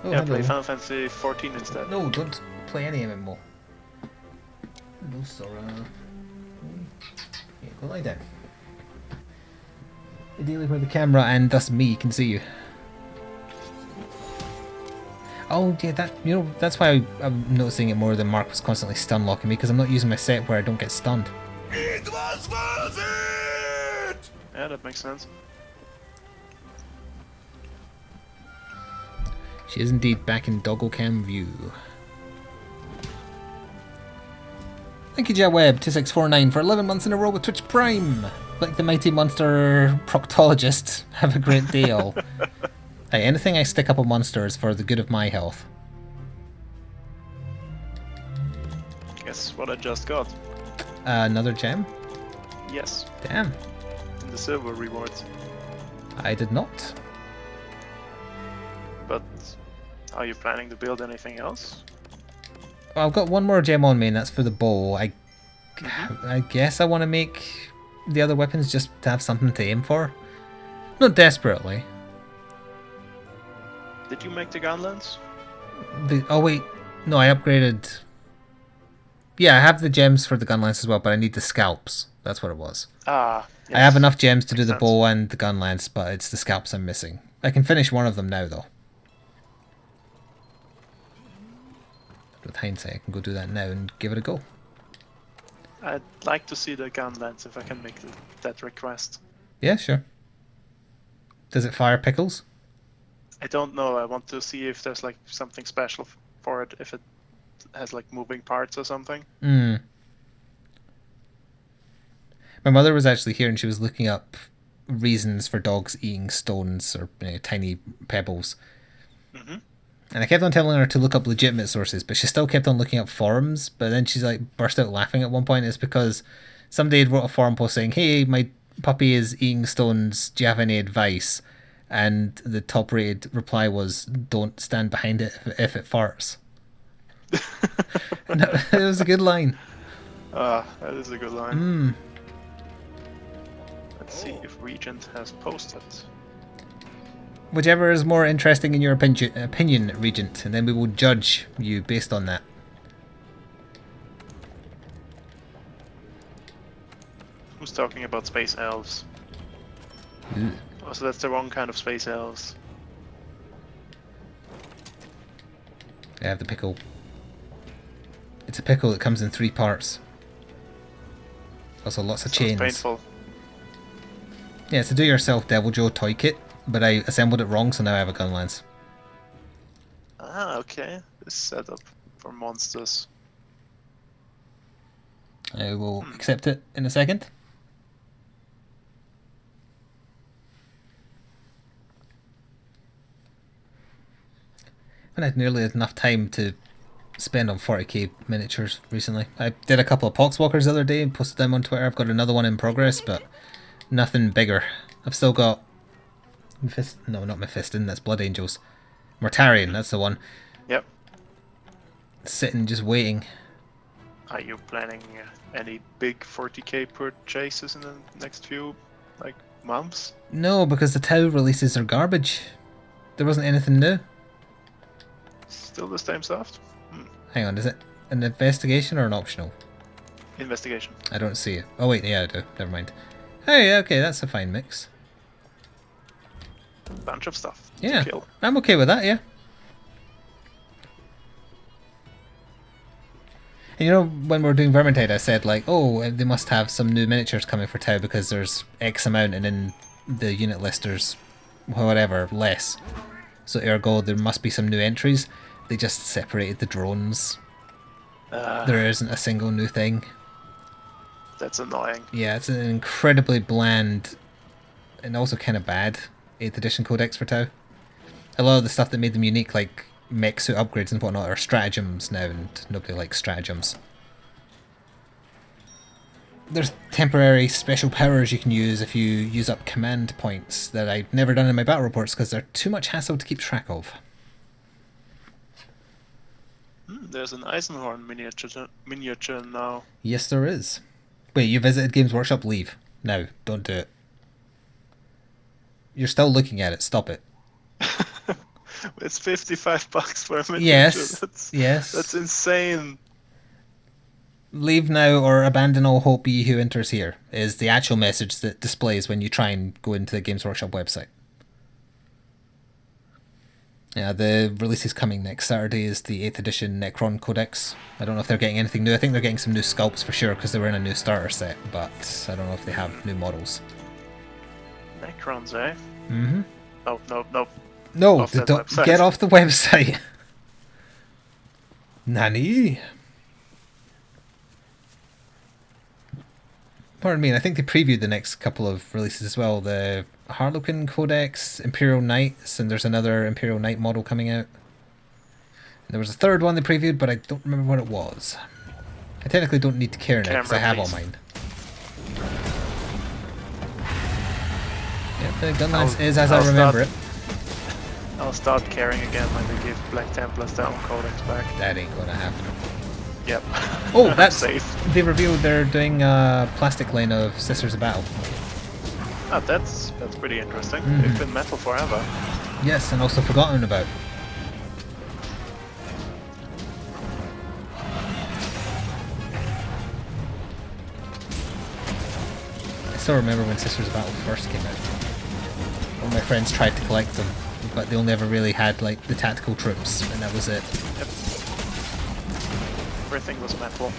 Oh, Yeah, hello. play Final Fantasy 14 instead. No, don't play any MMO. No, Sora. Yeah, go lie down. Ideally where the camera and thus me can see you. Oh yeah, that's why I'm noticing it more than Mark was constantly stun locking me, because I'm not using my set where I don't get stunned. It was worth it! Yeah, that makes sense. She is indeed back in doggle cam view. Thank you, JawWeb2649 for 11 months in a row with Twitch Prime. Like the mighty monster proctologist, have a great day all. Hey, anything I stick up a monster is for the good of my health. Guess what I just got? Another gem? Yes, Damn, in the silver rewards. I did not. But are you planning to build anything else? Well, I've got one more gem on me, and that's for the bow. I guess I want to make the other weapons just to have something to aim for. Not desperately. Did you make the gun lens? Oh wait, no, I upgraded. Yeah, I have the gems for the gun lance as well, but I need the scalps. That's what it was. Ah, yes. I have enough gems to do the Makes bow and the gun lance, but it's the scalps I'm missing. I can finish one of them now, though. With hindsight, I can go do that now and give it a go. I'd like to see the gun lens if I can make that request. Yeah, sure. Does it fire pickles? I don't know. I want to see if there's like something special for it. If it has like moving parts or something. Hmm. My mother was actually here and she was looking up reasons for dogs eating stones or tiny pebbles. Mm-hmm. And I kept on telling her to look up legitimate sources, but she still kept on looking up forums. But then she's like burst out laughing at one point. It's because somebody had wrote a forum post saying, "Hey, my puppy is eating stones. Do you have any advice?" And the top rated reply was, "Don't stand behind it if it farts." And it was a good line. Ah, that is a good line. Mm. Let's see if Regent has posted. Whichever is more interesting in your opinion, Regent, and then we will judge you based on that. Who's talking about space elves? Ooh. Oh, so that's the wrong kind of space elves. I have the pickle. It's a pickle that comes in 3 parts. Also lots of Sounds chains. painful. Yeah, it's a do-yourself Devil Joe toy kit, but I assembled it wrong, so now I have a gun lance. Ah, okay. This setup for monsters. I will accept it in a second. I haven't had nearly enough time to spend on 40k miniatures recently. I did a couple of Poxwalkers the other day and posted them on Twitter. I've got another one in progress, but nothing bigger. I've still got no, not Mephiston, that's Blood Angels. Mortarion, that's the one. Yep. Sitting just waiting. Are you planning any big 40k purchases in the next few months? No, because the Tau releases are garbage. There wasn't anything new. Still the same stuff? Hang on, is it an investigation or an optional? Investigation. I don't see it. Oh wait, yeah I do. Never mind. Hey, okay, that's a fine mix. Bunch of stuff Yeah, to kill. I'm okay with that, yeah. And you know, when we were doing Vermintide, I said, like, oh, they must have some new miniatures coming for Tau because there's X amount and in the unit list there's whatever, less. So ergo, there must be some new entries. They just separated the drones. There isn't a single new thing. That's annoying. Yeah, it's an incredibly bland and also kind of bad 8th edition codex for Tau. A lot of the stuff that made them unique, like mech suit upgrades and whatnot, are stratagems now, and nobody likes stratagems. There's temporary special powers you can use if you use up command points that I've never done in my battle reports because they're too much hassle to keep track of. There's an Eisenhorn miniature now. Yes, there is. Wait, you visited Games Workshop? Leave. No, don't do it. You're still looking at it. Stop it. It's $55 for a miniature. Yes, yes. That's insane. Leave now or abandon all hope, ye who enters here, is the actual message that displays when you try and go into the Games Workshop website. Yeah, the release is coming next Saturday is the 8th edition Necron Codex. I don't know if they're getting anything new. I think they're getting some new sculpts for sure because they were in a new starter set, but I don't know if they have new models. Necrons, eh? Mm-hmm. Oh, no. No, Off that don't website. get off the website. Nani? Pardon me, and I think they previewed the next couple of releases as well. The Harlequin Codex, Imperial Knights, and there's another Imperial Knight model coming out. And there was a third one they previewed, but I don't remember what it was. I technically don't need to care now because I have all mine. Yep, the Gunlance is as I remember it. I'll start caring again when they give Black Templars their own codex back. That ain't gonna happen. Yep. Oh, that's safe. They revealed they're doing a plastic line of Sisters of Battle. Oh, that's pretty interesting. Mhm. They've been metal forever. Yes, and also forgotten about. I still remember when Sisters of Battle first came out. All my friends tried to collect them, but they all never really had like the tactical troops, and that was it. Yep. Everything was metal.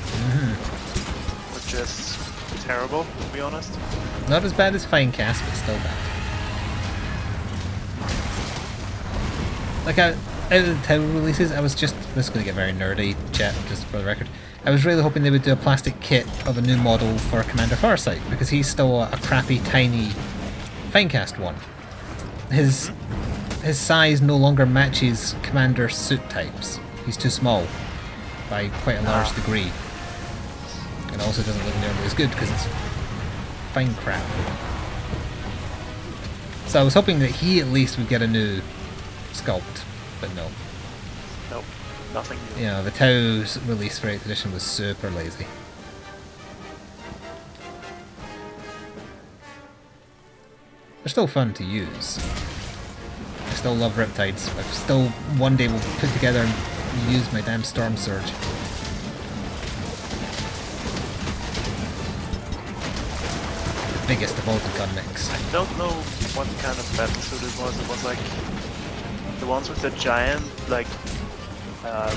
Which is terrible, to be honest. Not as bad as Finecast, but still bad. Like out of the Tau releases, I was just, this is going to get very nerdy, chat, just for the record. I was really hoping they would do a plastic kit of a new model for Commander Farsight, because he's still a crappy, tiny Finecast one. His size no longer matches Commander suit types. He's too small by quite a large degree. And also doesn't look nearly as good because it's fine crap. So I was hoping that he at least would get a new sculpt, but no. Nope, nothing new. You know, the Tau's release for 8th edition was super lazy. They're still fun to use. I still love Riptides. I still one day will put together and use my damn Storm Surge. The biggest of all the gun mix. I don't know what kind of battlesuit it was. It was like the ones with the giant, like,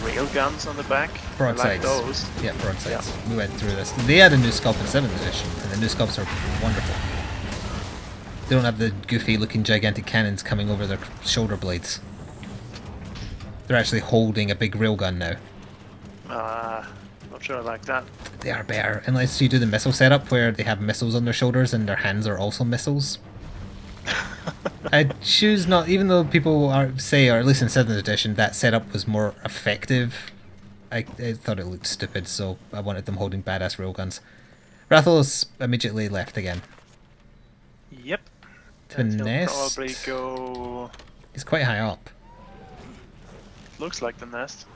rail guns on the back. Broadsides. I like those. Yeah, broadsides. Yeah. We went through this. They had a new sculpt in 7th edition, and the new sculpts are wonderful. They don't have the goofy looking gigantic cannons coming over their shoulder blades. They're actually holding a big railgun now. Not sure I like that. They are better, unless you do the missile setup where they have missiles on their shoulders and their hands are also missiles. I choose not, even though people say, or at least in 7th edition, that setup was more effective. I thought it looked stupid, so I wanted them holding badass railguns. Rathalos immediately left again. Yep. To And he'll nest. probably go... He's quite high up. Looks like the nest.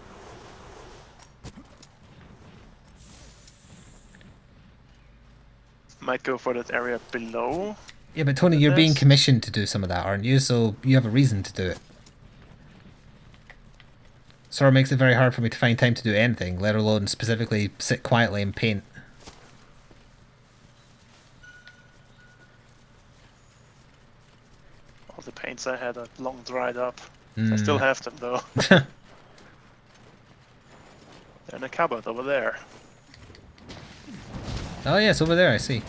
Might go for that area below. Yeah, but Tony, The you're being nest. commissioned to do some of that, aren't you? So you have a reason to do it. Sort of makes it very hard for me to find time to do anything, let alone specifically sit quietly and paint. All the paints I had are long dried up. I still have them though. They're in a cupboard over there. Oh yes, over there, I see.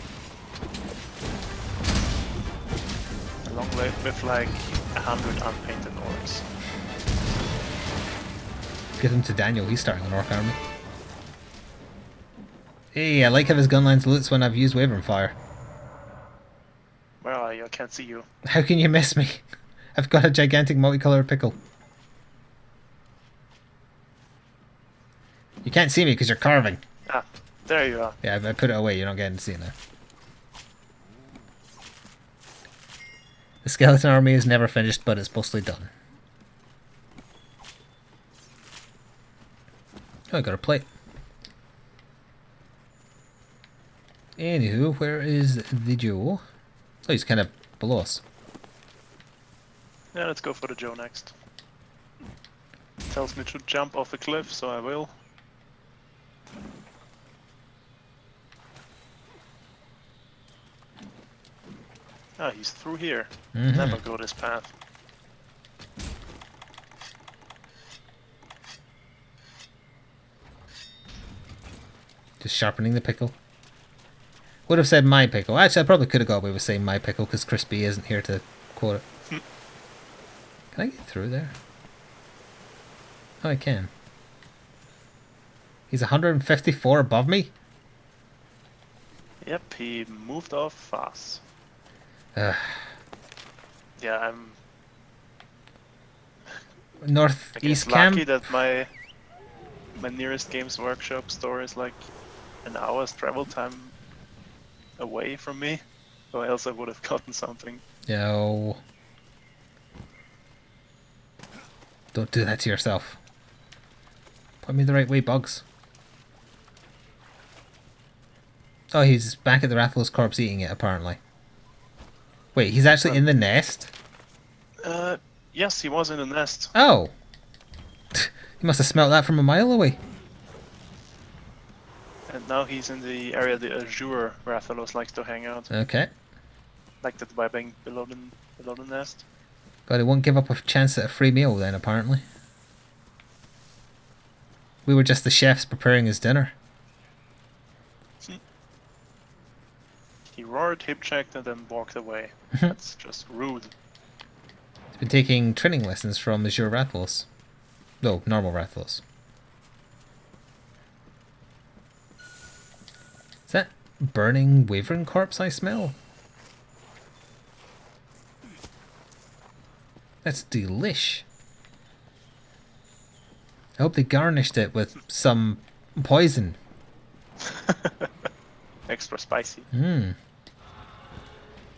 Along with like 100 unpainted orcs. Give them to Daniel, he's starting an orc army. Hey, I like how his gunlines loots when I've used Wyvern Fire. Where are you? I can't see you. How can you miss me? I've got a gigantic multicolored pickle. You can't see me because you're carving. Ah, there you are. Yeah, I put it away, you're not getting to see it now. The skeleton army is never finished, but it's mostly done. Oh, I got a plate. Anywho, where is the Joe? Oh, he's kind of below us. Yeah, let's go for the Joe next. Tells me to jump off a cliff, so I will. Ah, he's through here. Never go this path. Just sharpening the pickle. Would have said my pickle. Actually, I probably could have got away with saying my pickle because Crispy isn't here to quote it. Can I get through there? Oh, I can. He's 154 above me? Yep, he moved off fast. Ugh. Yeah, I'm Northeast lucky camp? that my nearest Games Workshop store is like an hour's travel time away from me, or else I would have gotten something. No. Don't do that to yourself. Point me the right way, Bugs. Oh, he's back at the Rathalos corpse eating it, apparently. Wait, he's actually in the nest? Yes, he was in the nest. Oh! He must have smelt that from a mile away. And now he's in the area the Azure Rathalos likes to hang out. Okay. Like that webbing below the nest. But he won't give up a chance at a free meal then, apparently. We were just the chefs preparing his dinner. He roared, hip checked, and then walked away. That's just rude. He's been taking training lessons from Azure Rathalos. No, normal Rathalos. Is that burning wyvern corpse I smell? That's delish. I hope they garnished it with some poison. Extra spicy. Mmm.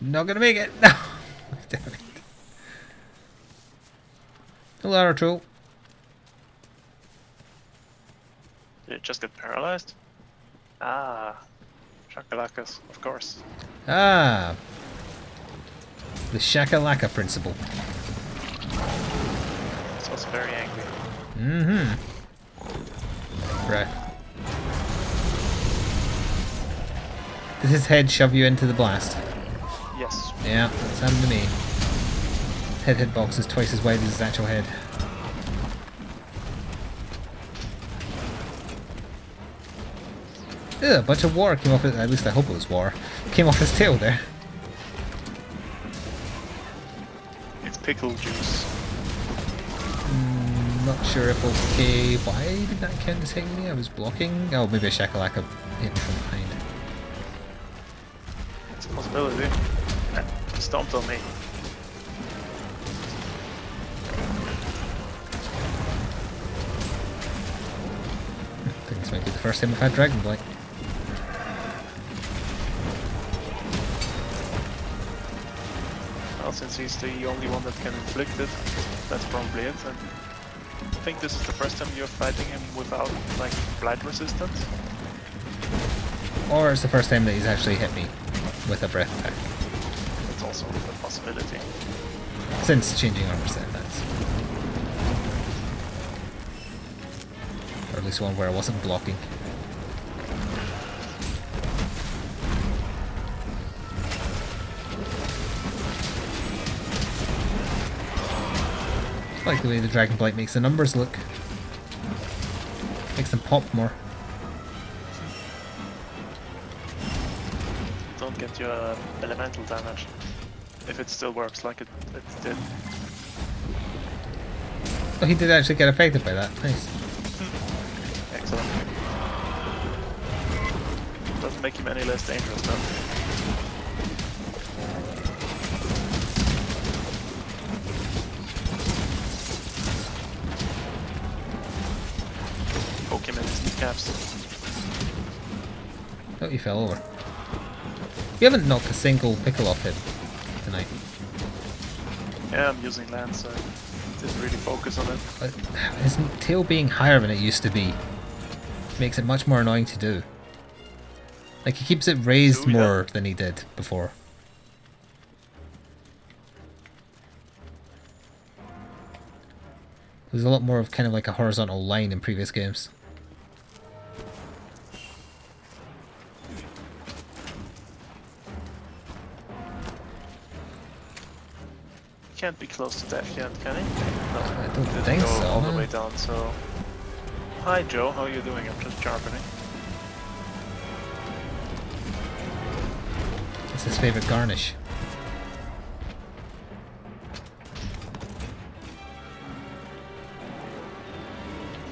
Not gonna make it. No. Damn it. Hello, troll. Did it just get paralyzed? Ah, Shakalakas, of course. Ah. The Shakalaka principle. This was very angry. Mm-hmm. Right. Did his head shove you into the blast? Yes. Yeah, that's happened to me. His head hitbox is twice as wide as his actual head. Ugh, a bunch of war came off his, at least I hope it was war, came off his tail there. It's pickle juice. Not sure if okay. Why did that count as hitting me? I was blocking. Oh, maybe a Shakalaka hit me from behind. It's a possibility. He stomped on me. I think this might be the first time we've had Dragon Blight. Well, since he's the only one that can inflict it, that's probably it. And I think this is the first time you're fighting him without, like, blight resistance. Or it's the first time that he's actually hit me with a breath attack. That's also a possibility. Since changing armor set, that's. Or at least one where I wasn't blocking. I like the way the Dragon Blight makes the numbers look. Makes them pop more. Don't get your elemental damage. If it still works like it did. Oh, he did actually get affected by that. Nice. Excellent. Doesn't make him any less dangerous though. Poke him in his kneecaps. Oh, he fell over. We haven't knocked a single pickle off him tonight. Yeah, I'm using land, so I didn't really focus on it. His tail being higher than it used to be makes it much more annoying to do. Like, he keeps it raised more than he did before. There's a lot more of kind of like a horizontal line in previous games. Can't be close to death yet, can he? No, I don't didn't think go so, all the no. way down, so... Hi Joe, how are you doing? I'm just sharpening. It's his favourite garnish.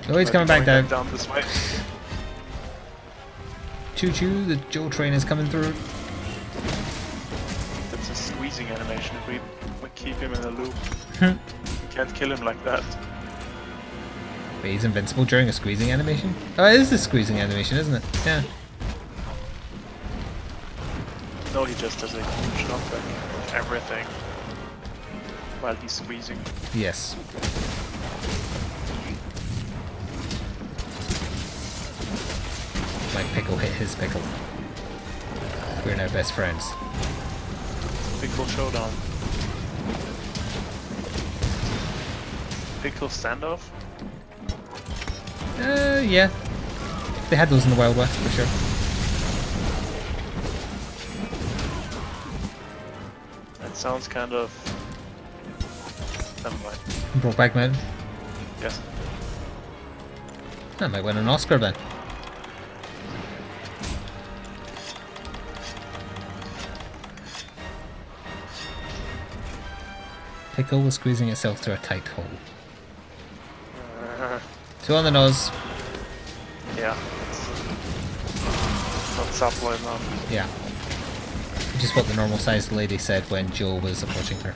Oh, he's coming back down. Down this way. Choo choo, the Joe train is coming through. That's a squeezing animation. If we keep him in a loop, can't kill him like that. Wait, he's invincible during a squeezing animation? Oh, it is the squeezing animation, isn't it? Yeah. No, he just does a huge knockback of everything while he's squeezing. Yes. My pickle hit his pickle. We're now best friends. Pickle showdown. Pickle standoff? Yeah. They had those in the Wild West for sure. That sounds kind of... Never mind. Brokeback Mountain. Yes. That might win an Oscar then. Pickle was squeezing itself through a tight hole. Two on the nose. Yeah. Not supple enough. Yeah. Which is what the normal sized lady said when Joe was approaching her.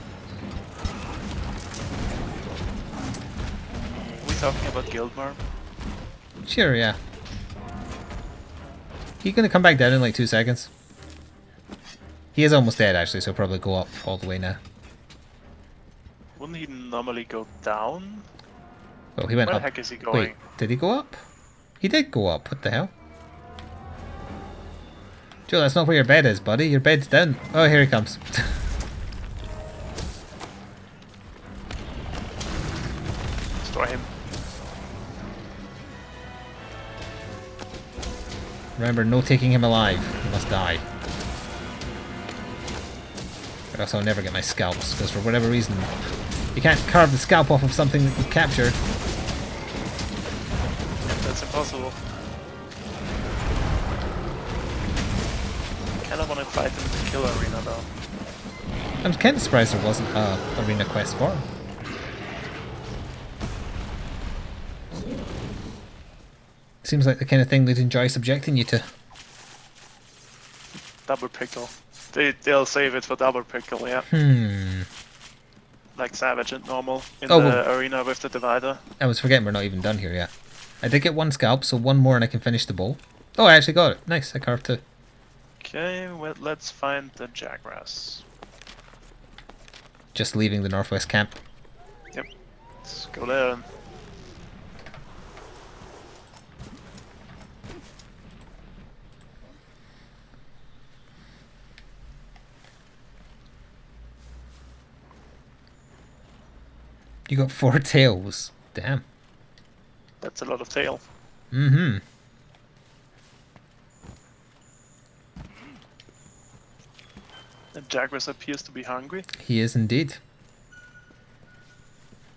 Are we talking about Guildmarm? Sure, yeah. He's gonna come back down in like 2 seconds. He is almost dead actually, so he'll probably go up all the way now. Wouldn't he normally go down? Oh, he went Where up. the heck is he going? Wait, did he go up? He did go up. What the hell? Joe, that's not where your bed is, buddy. Your bed's down. Oh, here he comes. Destroy him. Remember, no taking him alive. He must die. Or else I'll never get my scalps, because for whatever reason, you can't carve the scalp off of something that you capture. That's impossible. Kinda wanna fight in the kill arena though. I'm kind of surprised there wasn't a arena quest for him. Seems like the kind of thing they'd enjoy subjecting you to. Double pickle. They'll save it for double pickle, yeah. Like Savage and normal in the arena with the divider. I was forgetting we're not even done here yet. I did get one scalp, so one more and I can finish the bowl. Oh, I actually got it. Nice, I carved two. Okay, well, let's find the Jagras. Just leaving the northwest camp. Yep. Let's go there. You got 4 tails. Damn. That's a lot of tail. Mm-hmm. The Jagras appears to be hungry. He is indeed.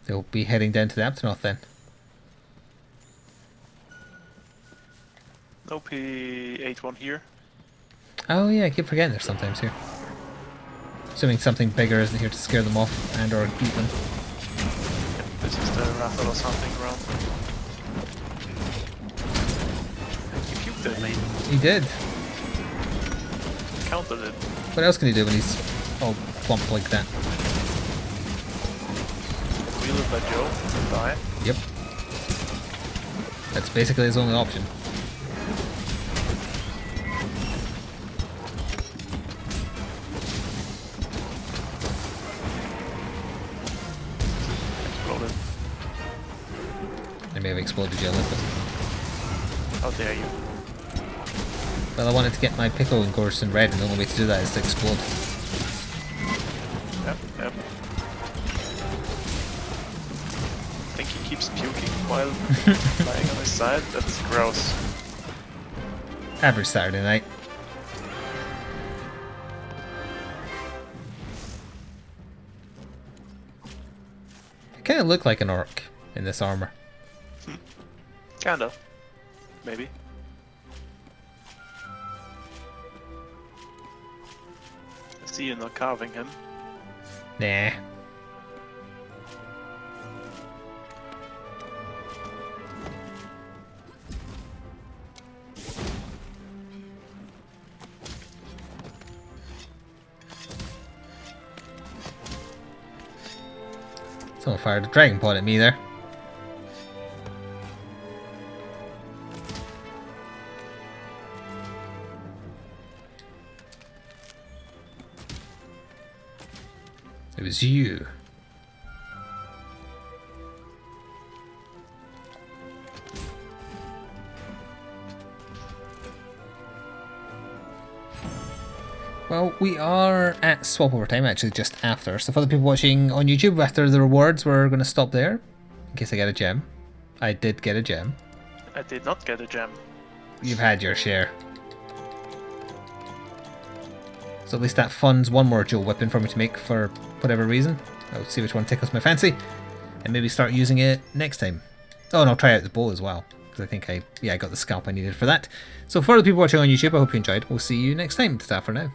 They'll be heading down to the Aptonoth then. No P81 here. Oh yeah, I keep forgetting there's sometimes here. Assuming something bigger isn't here to scare them off and or beat them. This is the Rathalos hunting ground. You puked at me. He did. Countered it. What else can he do when he's all plump like that? Wheeled by Joe and die. Yep. That's basically his only option. Exploded. They may have exploded you a little bit. How dare you? Well, I wanted to get my pickle and course in red, and the only way to do that is to explode. Yep, yep. I think he keeps puking while lying on his side. That's gross. Average Saturday night. I kind of look like an orc in this armor. Kinda. Maybe. I see you not carving him. Nah. Someone fired a dragon pod at me there. It was you. Well, we are at swap over time, actually just after. So for the people watching on YouTube, after the rewards, we're going to stop there. In case I get a gem. I did get a gem. I did not get a gem. You've had your share. So at least that funds one more dual weapon for me to make for whatever reason. I'll see which one tickles my fancy. And maybe start using it next time. Oh, and I'll try out the bow as well. Because I think I got the scalp I needed for that. So for the people watching on YouTube, I hope you enjoyed. We'll see you next time. Ta-ta for now.